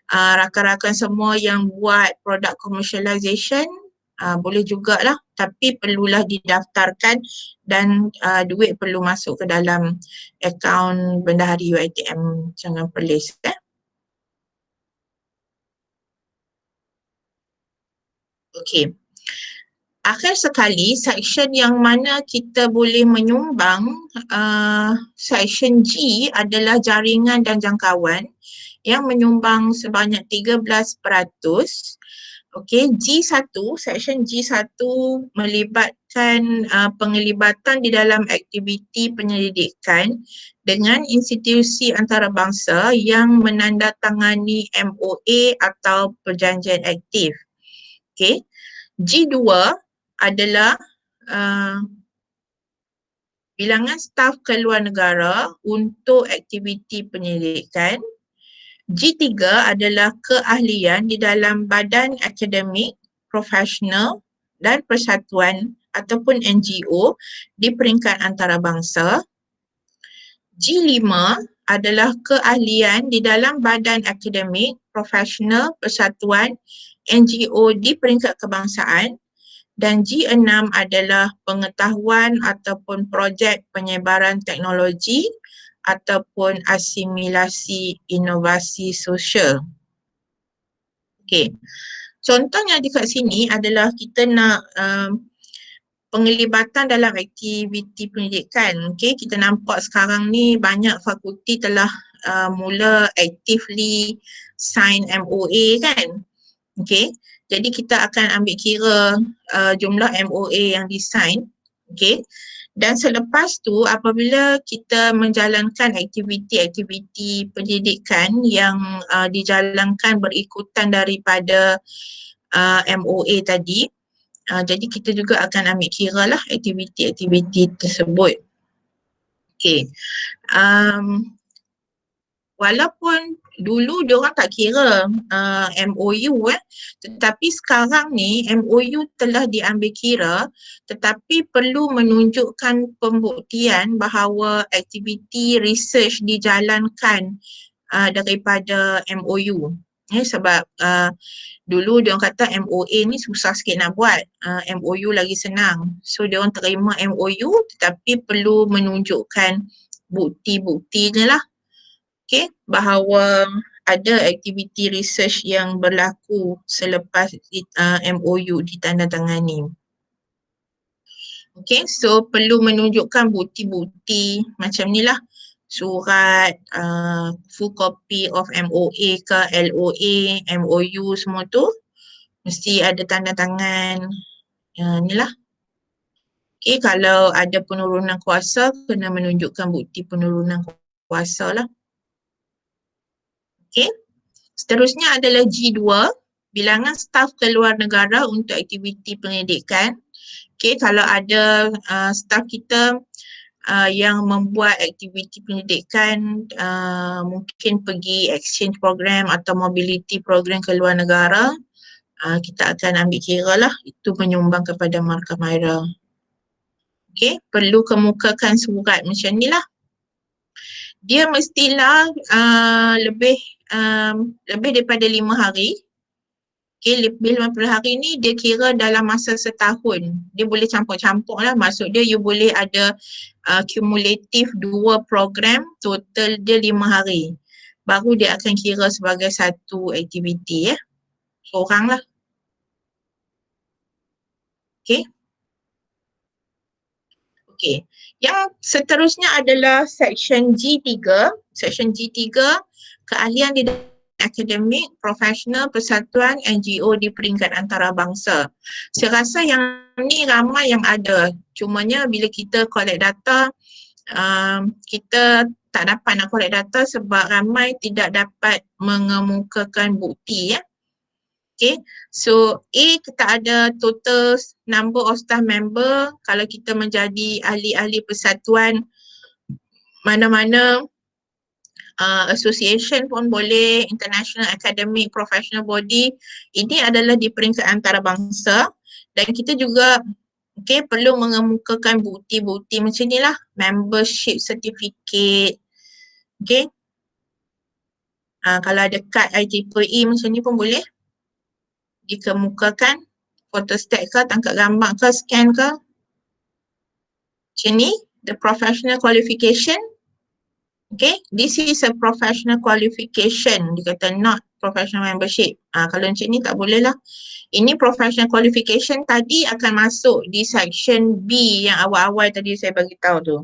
rakan-rakan semua yang buat produk commercialization, boleh jugalah, tapi perlulah didaftarkan dan duit perlu masuk ke dalam akaun bendahari UiTM, jangan perlis. Okey. Akhir sekali, section yang mana kita boleh menyumbang, section G adalah jaringan dan jangkauan yang menyumbang sebanyak 13%. Okey, G1, section G1 melibatkan penglibatan di dalam aktiviti penyelidikan dengan institusi antarabangsa yang menandatangani MOA atau perjanjian aktif. Okey, G2 adalah bilangan staf keluar negara untuk aktiviti penyelidikan. G3 adalah keahlian di dalam badan akademik, profesional dan persatuan ataupun NGO di peringkat antarabangsa. G5 adalah keahlian di dalam badan akademik, profesional, persatuan, NGO di peringkat kebangsaan. Dan G6 adalah pengetahuan ataupun projek penyebaran teknologi ataupun asimilasi inovasi sosial. Okey, contohnya dekat sini adalah kita nak penglibatan dalam aktiviti pendidikan. Okey, kita nampak sekarang ni banyak fakulti telah mula actively sign MOA kan. Okey, jadi kita akan ambil kira jumlah MOA yang disign. Okey, dan selepas tu apabila kita menjalankan aktiviti-aktiviti pendidikan yang dijalankan berikutan daripada MOA tadi, jadi kita juga akan ambil kira lah aktiviti-aktiviti tersebut. Okey, walaupun dulu diorang tak kira MOU tetapi sekarang ni MOU telah diambil kira, tetapi perlu menunjukkan pembuktian bahawa aktiviti research dijalankan daripada MOU. Sebab dulu diorang kata MOA ni susah sikit nak buat, MOU lagi senang. So diorang terima MOU tetapi perlu menunjukkan bukti-buktinya lah. Okay, bahawa ada aktiviti research yang berlaku selepas MOU ditandatangani. Okay, so perlu menunjukkan bukti-bukti macam ni lah. Surat, full copy of MOA ke LOA, MOU semua tu mesti ada tanda tangan. Ni lah. Okay, kalau ada penurunan kuasa kena menunjukkan bukti penurunan kuasa lah. Okay. Seterusnya adalah G2, bilangan staf keluar negara untuk aktiviti pendidikan. Okay, kalau ada staf kita yang membuat aktiviti pendidikan, mungkin pergi exchange program atau mobility program ke luar negara, kita akan ambil kira lah, itu menyumbang kepada markah MYRA. Okay, perlu kemukakan surat macam ni lah. Dia mestilah lebih daripada 5 hari. Okay, lebih 50 hari ni dia kira dalam masa setahun. Dia boleh campur-campur lah. Maksud dia you boleh ada kumulatif 2 program, total dia 5 hari. Baru dia akan kira sebagai satu aktiviti ya. Seorang lah. Okey. Okey. Yang seterusnya adalah section G3. Section G3, keahlian di akademik, profesional, persatuan, NGO di peringkat antarabangsa. Saya rasa yang ni ramai yang ada. Cumanya bila kita collect data, kita tak dapat nak collect data sebab ramai tidak dapat mengemukakan bukti ya. Okay, so A kita ada total number of staff member. Kalau kita menjadi ahli-ahli persatuan mana-mana association pun boleh, international academic professional body, ini adalah di peringkat antarabangsa dan kita juga perlu mengemukakan bukti-bukti macam ni lah, membership certificate, kalau ada kad IEEE macam ni pun boleh dikemukakan, photostat ke, tangkap gambar ke, scan ke. Macam ni, the professional qualification. Okay, this is a professional qualification. Dia kata not professional membership. Kalau macam ni tak boleh lah. Ini professional qualification tadi akan masuk di section B yang awal-awal tadi saya bagi tahu tu.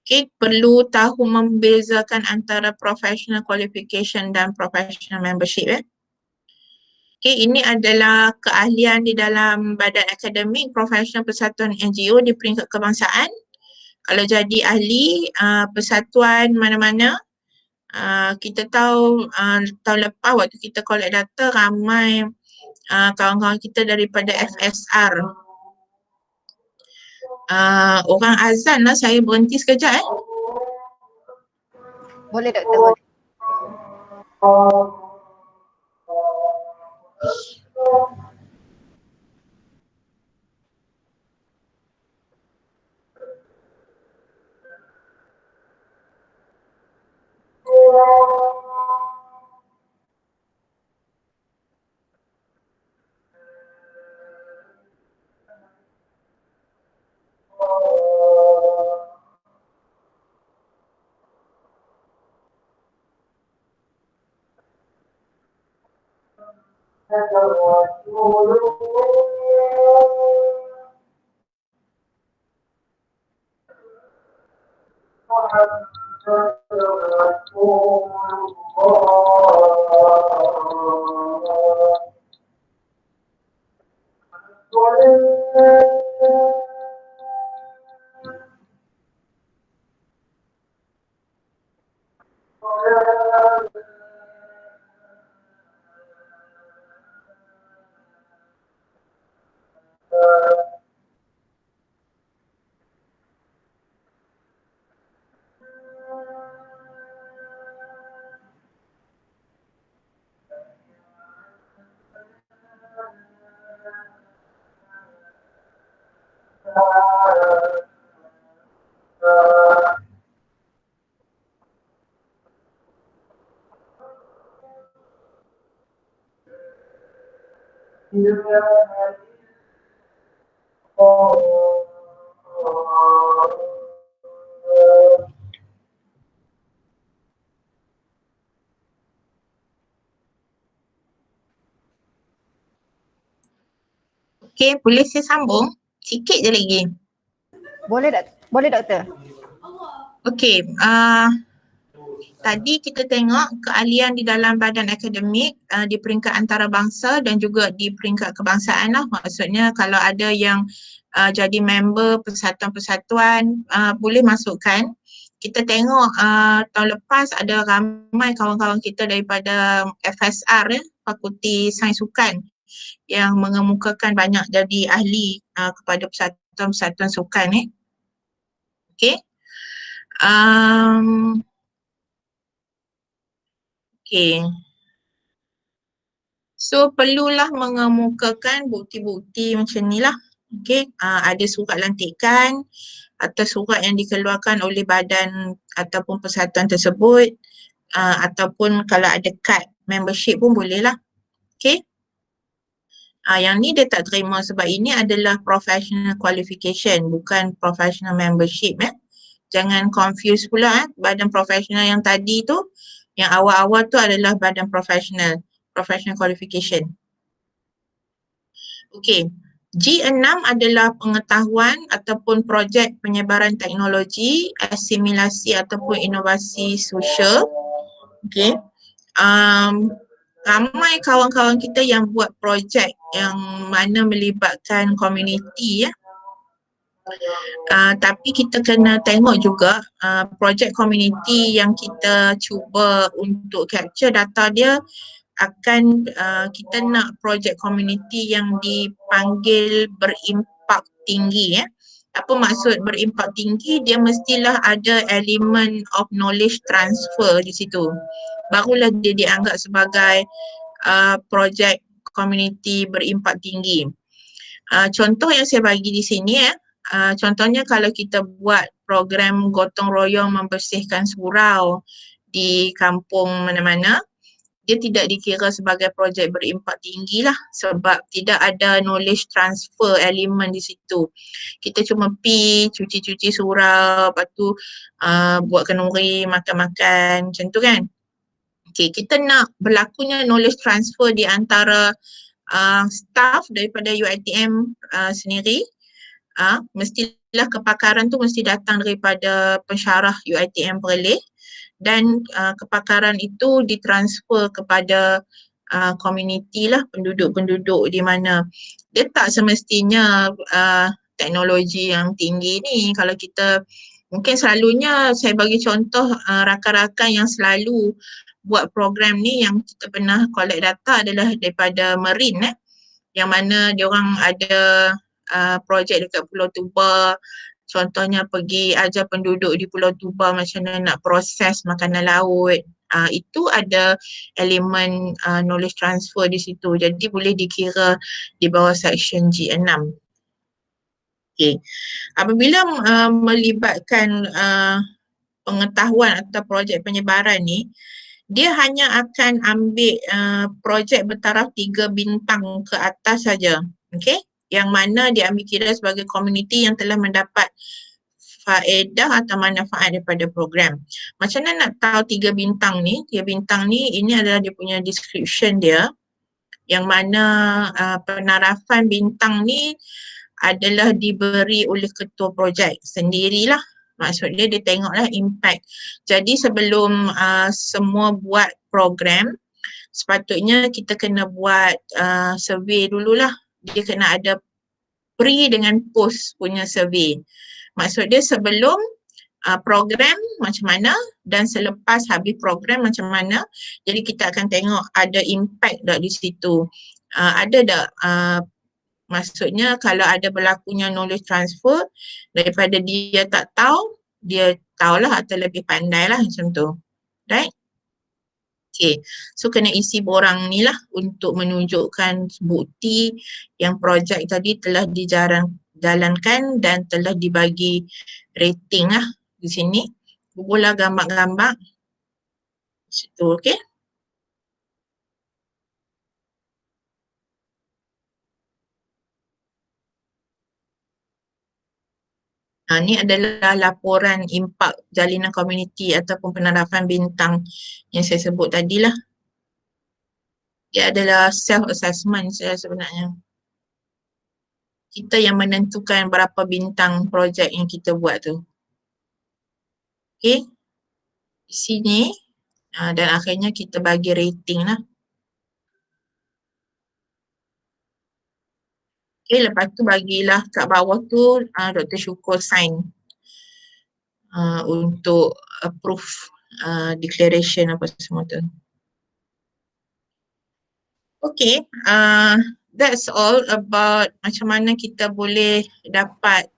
Okay, perlu tahu membezakan antara professional qualification dan professional membership ya. Okay, ini adalah keahlian di dalam badan akademik, profesional, persatuan NGO di peringkat kebangsaan. Kalau jadi ahli persatuan mana-mana, kita tahu tahun lepas waktu kita collect data ramai kawan-kawan kita daripada FSR. Orang azan lah, saya berhenti sekejap Boleh Doktor, boleh. Okay, boleh saya sambung? Sikit je lagi. Boleh Doktor. Okay, tadi kita tengok keahlian di dalam badan akademik di peringkat antarabangsa dan juga di peringkat kebangsaan lah. Maksudnya kalau ada yang jadi member persatuan-persatuan boleh masukkan. Kita tengok tahun lepas ada ramai kawan-kawan kita daripada FSR Fakulti Sains Sukan yang mengemukakan banyak jadi ahli kepada persatuan-persatuan sukan Okay. Okay. So perlulah mengemukakan bukti-bukti macam ni lah. Okay. Ada surat lantikan atau surat yang dikeluarkan oleh badan ataupun persatuan tersebut ataupun kalau ada kad membership pun boleh lah. Okay. Yang ni dia tak terima sebab ini adalah professional qualification bukan professional membership Jangan confuse pula badan profesional yang tadi tu, yang awal-awal tu adalah badan profesional qualification. Okay, G6 adalah pengetahuan ataupun projek penyebaran teknologi, asimilasi ataupun inovasi sosial. Okay. Ramai kawan-kawan kita yang buat projek yang mana melibatkan komuniti ya. Tapi kita kena tengok juga projek komuniti yang kita cuba untuk capture data dia akan kita nak projek komuniti yang dipanggil berimpak tinggi ya. Apa maksud berimpak tinggi? Dia mestilah ada elemen of knowledge transfer di situ. Barulah dia dianggap sebagai projek komuniti berimpak tinggi. Contoh yang saya bagi di sini ya. Contohnya kalau kita buat program gotong royong membersihkan surau di kampung mana-mana, dia tidak dikira sebagai projek berimpak tinggi lah sebab tidak ada knowledge transfer elemen di situ. Kita cuma pergi cuci-cuci surau, lepas tu buat kenduri, makan-makan, macam tu kan. Okay, kita nak berlakunya knowledge transfer di antara staff daripada UiTM sendiri. Mestilah kepakaran tu mesti datang daripada pensyarah UiTM Perlis. Dan kepakaran itu ditransfer kepada komuniti lah, penduduk-penduduk di mana. Dia tak semestinya teknologi yang tinggi ni. Kalau kita, mungkin selalunya saya bagi contoh rakan-rakan yang selalu buat program ni yang kita pernah collect data adalah daripada Marine yang mana diorang ada projek dekat Pulau Tuba. Contohnya pergi ajar penduduk di Pulau Tuba macam mana nak proses makanan laut. Itu ada elemen knowledge transfer di situ. Jadi boleh dikira di bawah section G6. Okay. Apabila melibatkan pengetahuan atau projek penyebaran ni, dia hanya akan ambil projek bertaraf 3 bintang ke atas saja. Okay. Yang mana diambil kira sebagai komuniti yang telah mendapat faedah atau manfaat daripada program. Macam mana nak tahu 3 bintang ni? 3 bintang ni, ini adalah dia punya description dia. Yang mana penarafan bintang ni adalah diberi oleh ketua projek sendirilah. Maksudnya dia tengoklah impact. Jadi sebelum semua buat program, sepatutnya kita kena buat survey dululah. Dia kena ada pre dengan post punya survey. Maksud dia sebelum program macam mana dan selepas habis program macam mana. Jadi kita akan tengok ada impact tak di situ. Ada tak maksudnya kalau ada berlakunya knowledge transfer daripada dia tak tahu, dia tahulah atau lebih pandai lah macam tu. Right? Okay, so kena isi borang ni lah untuk menunjukkan bukti yang projek tadi telah dijalankan dan telah dibagi rating lah di sini. Bubuhlah gambar-gambar. Situ, okay. Ini adalah laporan impak jalinan komuniti ataupun penarafan bintang yang saya sebut tadi lah. Dia adalah self-assessment sebenarnya. Kita yang menentukan berapa bintang projek yang kita buat tu. Okay. Di sini dan akhirnya kita bagi rating lah. Okay, lepas tu bagilah kat bawah tu Dr. Syukur sign untuk approve declaration apa semua tu. Okay, that's all about macam mana kita boleh dapat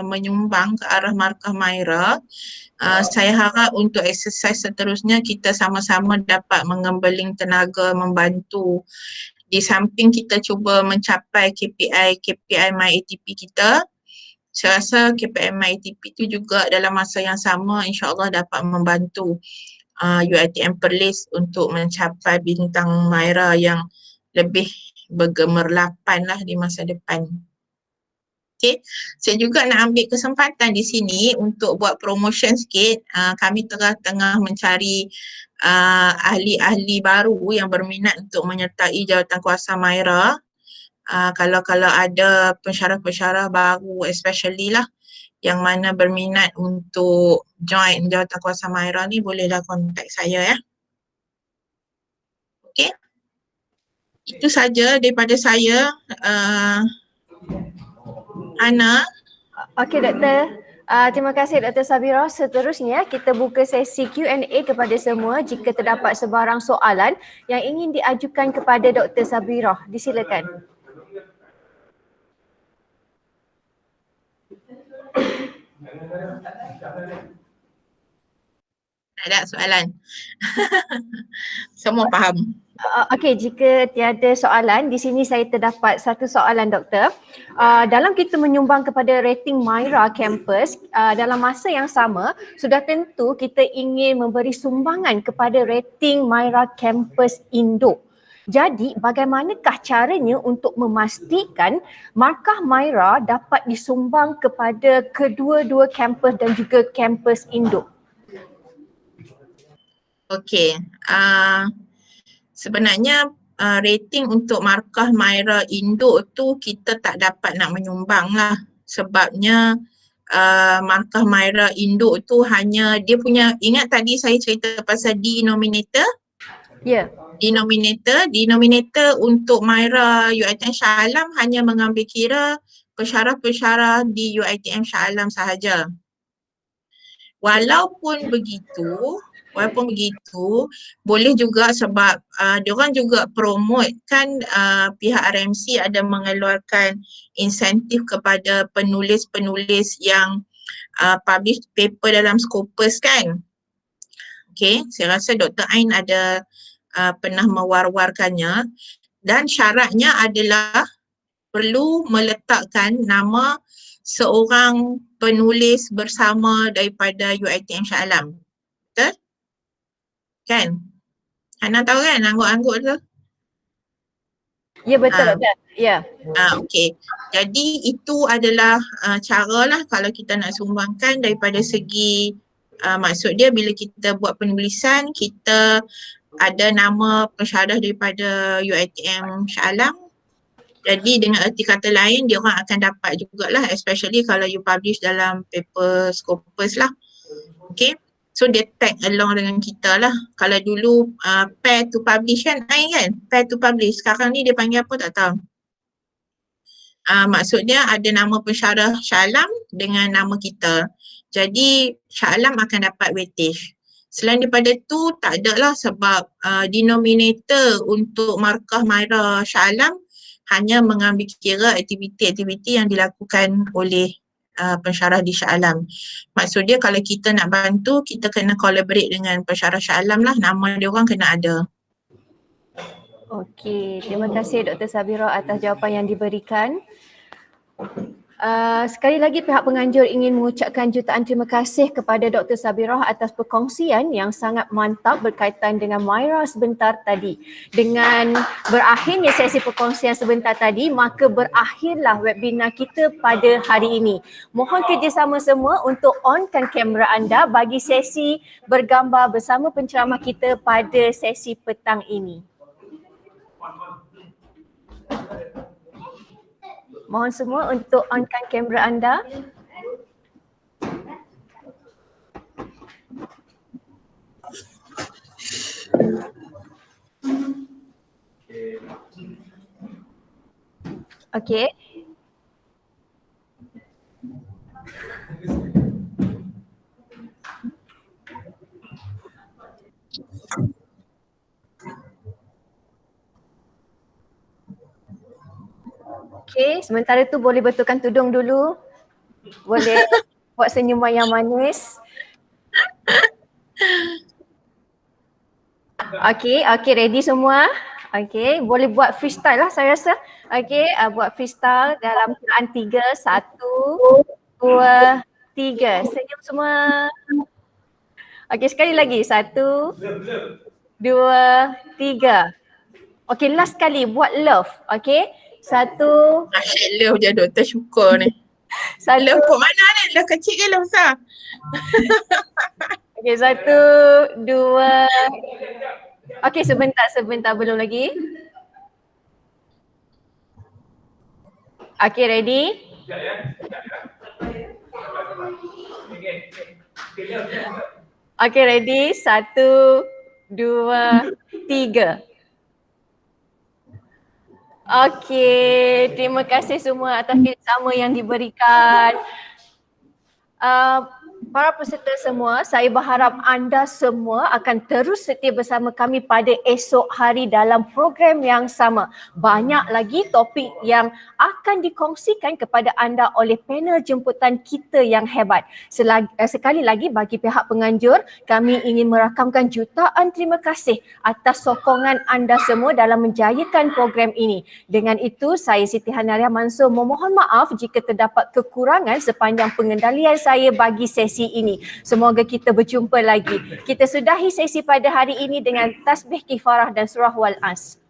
menyumbang ke arah markah MYRA. Saya harap untuk exercise seterusnya kita sama-sama dapat mengembeling tenaga membantu. Di samping kita cuba mencapai KPI MyATP kita, saya rasa KPI MyATP itu juga dalam masa yang sama insyaAllah dapat membantu UiTM Perlis untuk mencapai bintang MYRA yang lebih bergemerlapan lah di masa depan. Okay, saya juga nak ambil kesempatan di sini untuk buat promotion sikit. Kami tengah mencari ahli-ahli baru yang berminat untuk menyertai jawatan kuasa MYRA. Kalau ada pensyarah-pensyarah baru especially lah yang mana berminat untuk join Jawatankuasa MYRA ni, bolehlah contact saya ya. Okey. Itu saja daripada saya. Ana. Okey Doktor. Terima kasih Dr. Sabirah. Seterusnya kita buka sesi Q&A kepada semua jika terdapat sebarang soalan yang ingin diajukan kepada Dr. Sabirah. Disilakan. Ada soalan? Semua faham? Okey, jika tiada soalan, di sini saya terdapat satu soalan Doktor. Dalam kita menyumbang kepada rating MYRA campus, dalam masa yang sama, sudah tentu kita ingin memberi sumbangan kepada rating MYRA campus Indo. Jadi, bagaimanakah caranya untuk memastikan markah MYRA dapat disumbang kepada kedua-dua kampus dan juga kampus Indo? Okey, sebenarnya rating untuk markah MYRA Indo tu kita tak dapat nak menyumbang lah. Sebabnya markah MYRA Indo tu hanya dia punya, ingat tadi saya cerita pasal denominator? Ya. Denominator untuk MYRA UiTM Shah Alam hanya mengambil kira pensyarah-pensyarah di UiTM Shah Alam sahaja. Walaupun begitu, boleh juga sebab diorang juga promote kan, pihak RMC ada mengeluarkan insentif kepada penulis-penulis yang publish paper dalam Scopus kan. Okay, saya rasa Dr. Ain ada pernah mewar-warkannya, dan syaratnya adalah perlu meletakkan nama seorang penulis bersama daripada UiTM Shah Alam. Betul? Kan? Hana tahu kan angguk-angguk tu? Ya betul Doktor. Ya. Okey. Jadi itu adalah cara lah kalau kita nak sumbangkan daripada segi maksud dia bila kita buat penulisan, kita ada nama pensyarah daripada UiTM Shah Alam. Jadi dengan erti kata lain, dia orang akan dapat jugalah, especially kalau you publish dalam paper Scopus lah. Okay, so dia tag along dengan kita lah. Kalau dulu pair to publish kan, pair to publish. Sekarang ni dia panggil apa tak tahu. Maksudnya ada nama pensyarah Shah Alam dengan nama kita. Jadi Shah Alam akan dapat weightage. Selain daripada tu tak ada lah, sebab denominator untuk markah MYRA Shah Alam hanya mengambil kira aktiviti-aktiviti yang dilakukan oleh pensyarah di Shah Alam. Maksud dia kalau kita nak bantu, kita kena collaborate dengan pensyarah Shah Alam lah, nama dia orang kena ada. Okey, terima kasih Dr. Sabirah atas jawapan yang diberikan. Sekali lagi pihak penganjur ingin mengucapkan jutaan terima kasih kepada Dr. Sabirah atas perkongsian yang sangat mantap berkaitan dengan MYRA sebentar tadi. Dengan berakhirnya sesi perkongsian sebentar tadi, maka berakhirlah webinar kita pada hari ini. Mohon kerjasama semua untuk onkan kamera anda bagi sesi bergambar bersama penceramah kita pada sesi petang ini. Mohon semua untuk onkan kamera anda. Okey. Okey, sementara tu boleh betulkan tudung dulu. Boleh buat senyuman yang manis. Okey, ready semua? Okey, boleh buat freestyle lah saya rasa. Okey, buat freestyle dalam kiraan 3, 1, 2, 3. Senyum semua. Okey, sekali lagi. 1, 2, 3. Okey, last kali buat love. Okey. 1. Asyik love je doktor, syukur ni. Love kat mana ni? Love kecil ke love besar? Okey, 1, 2. Okey, sebentar belum lagi. Okay, ready? Okay, ready? 1, 2, 3. Okay, terima kasih semua atas kerjasama yang diberikan. Para peserta semua, saya berharap anda semua akan terus setia bersama kami pada esok hari dalam program yang sama. Banyak lagi topik yang akan dikongsikan kepada anda oleh panel jemputan kita yang hebat. Sekali lagi bagi pihak penganjur, kami ingin merakamkan jutaan terima kasih atas sokongan anda semua dalam menjayakan program ini. Dengan itu, saya Siti Hanaria Mansur memohon maaf jika terdapat kekurangan sepanjang pengendalian saya bagi sesi ini. Semoga kita berjumpa lagi. Kita sudahi sesi pada hari ini dengan tasbih kifarah dan surah wal as.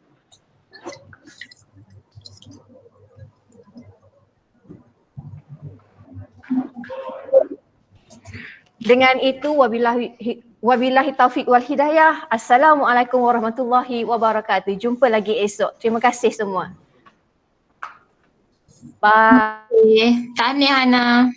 Dengan itu wabillahi taufiq wal hidayah. Assalamualaikum warahmatullahi wabarakatuh. Jumpa lagi esok. Terima kasih semua. Bye. Tahniah Hana.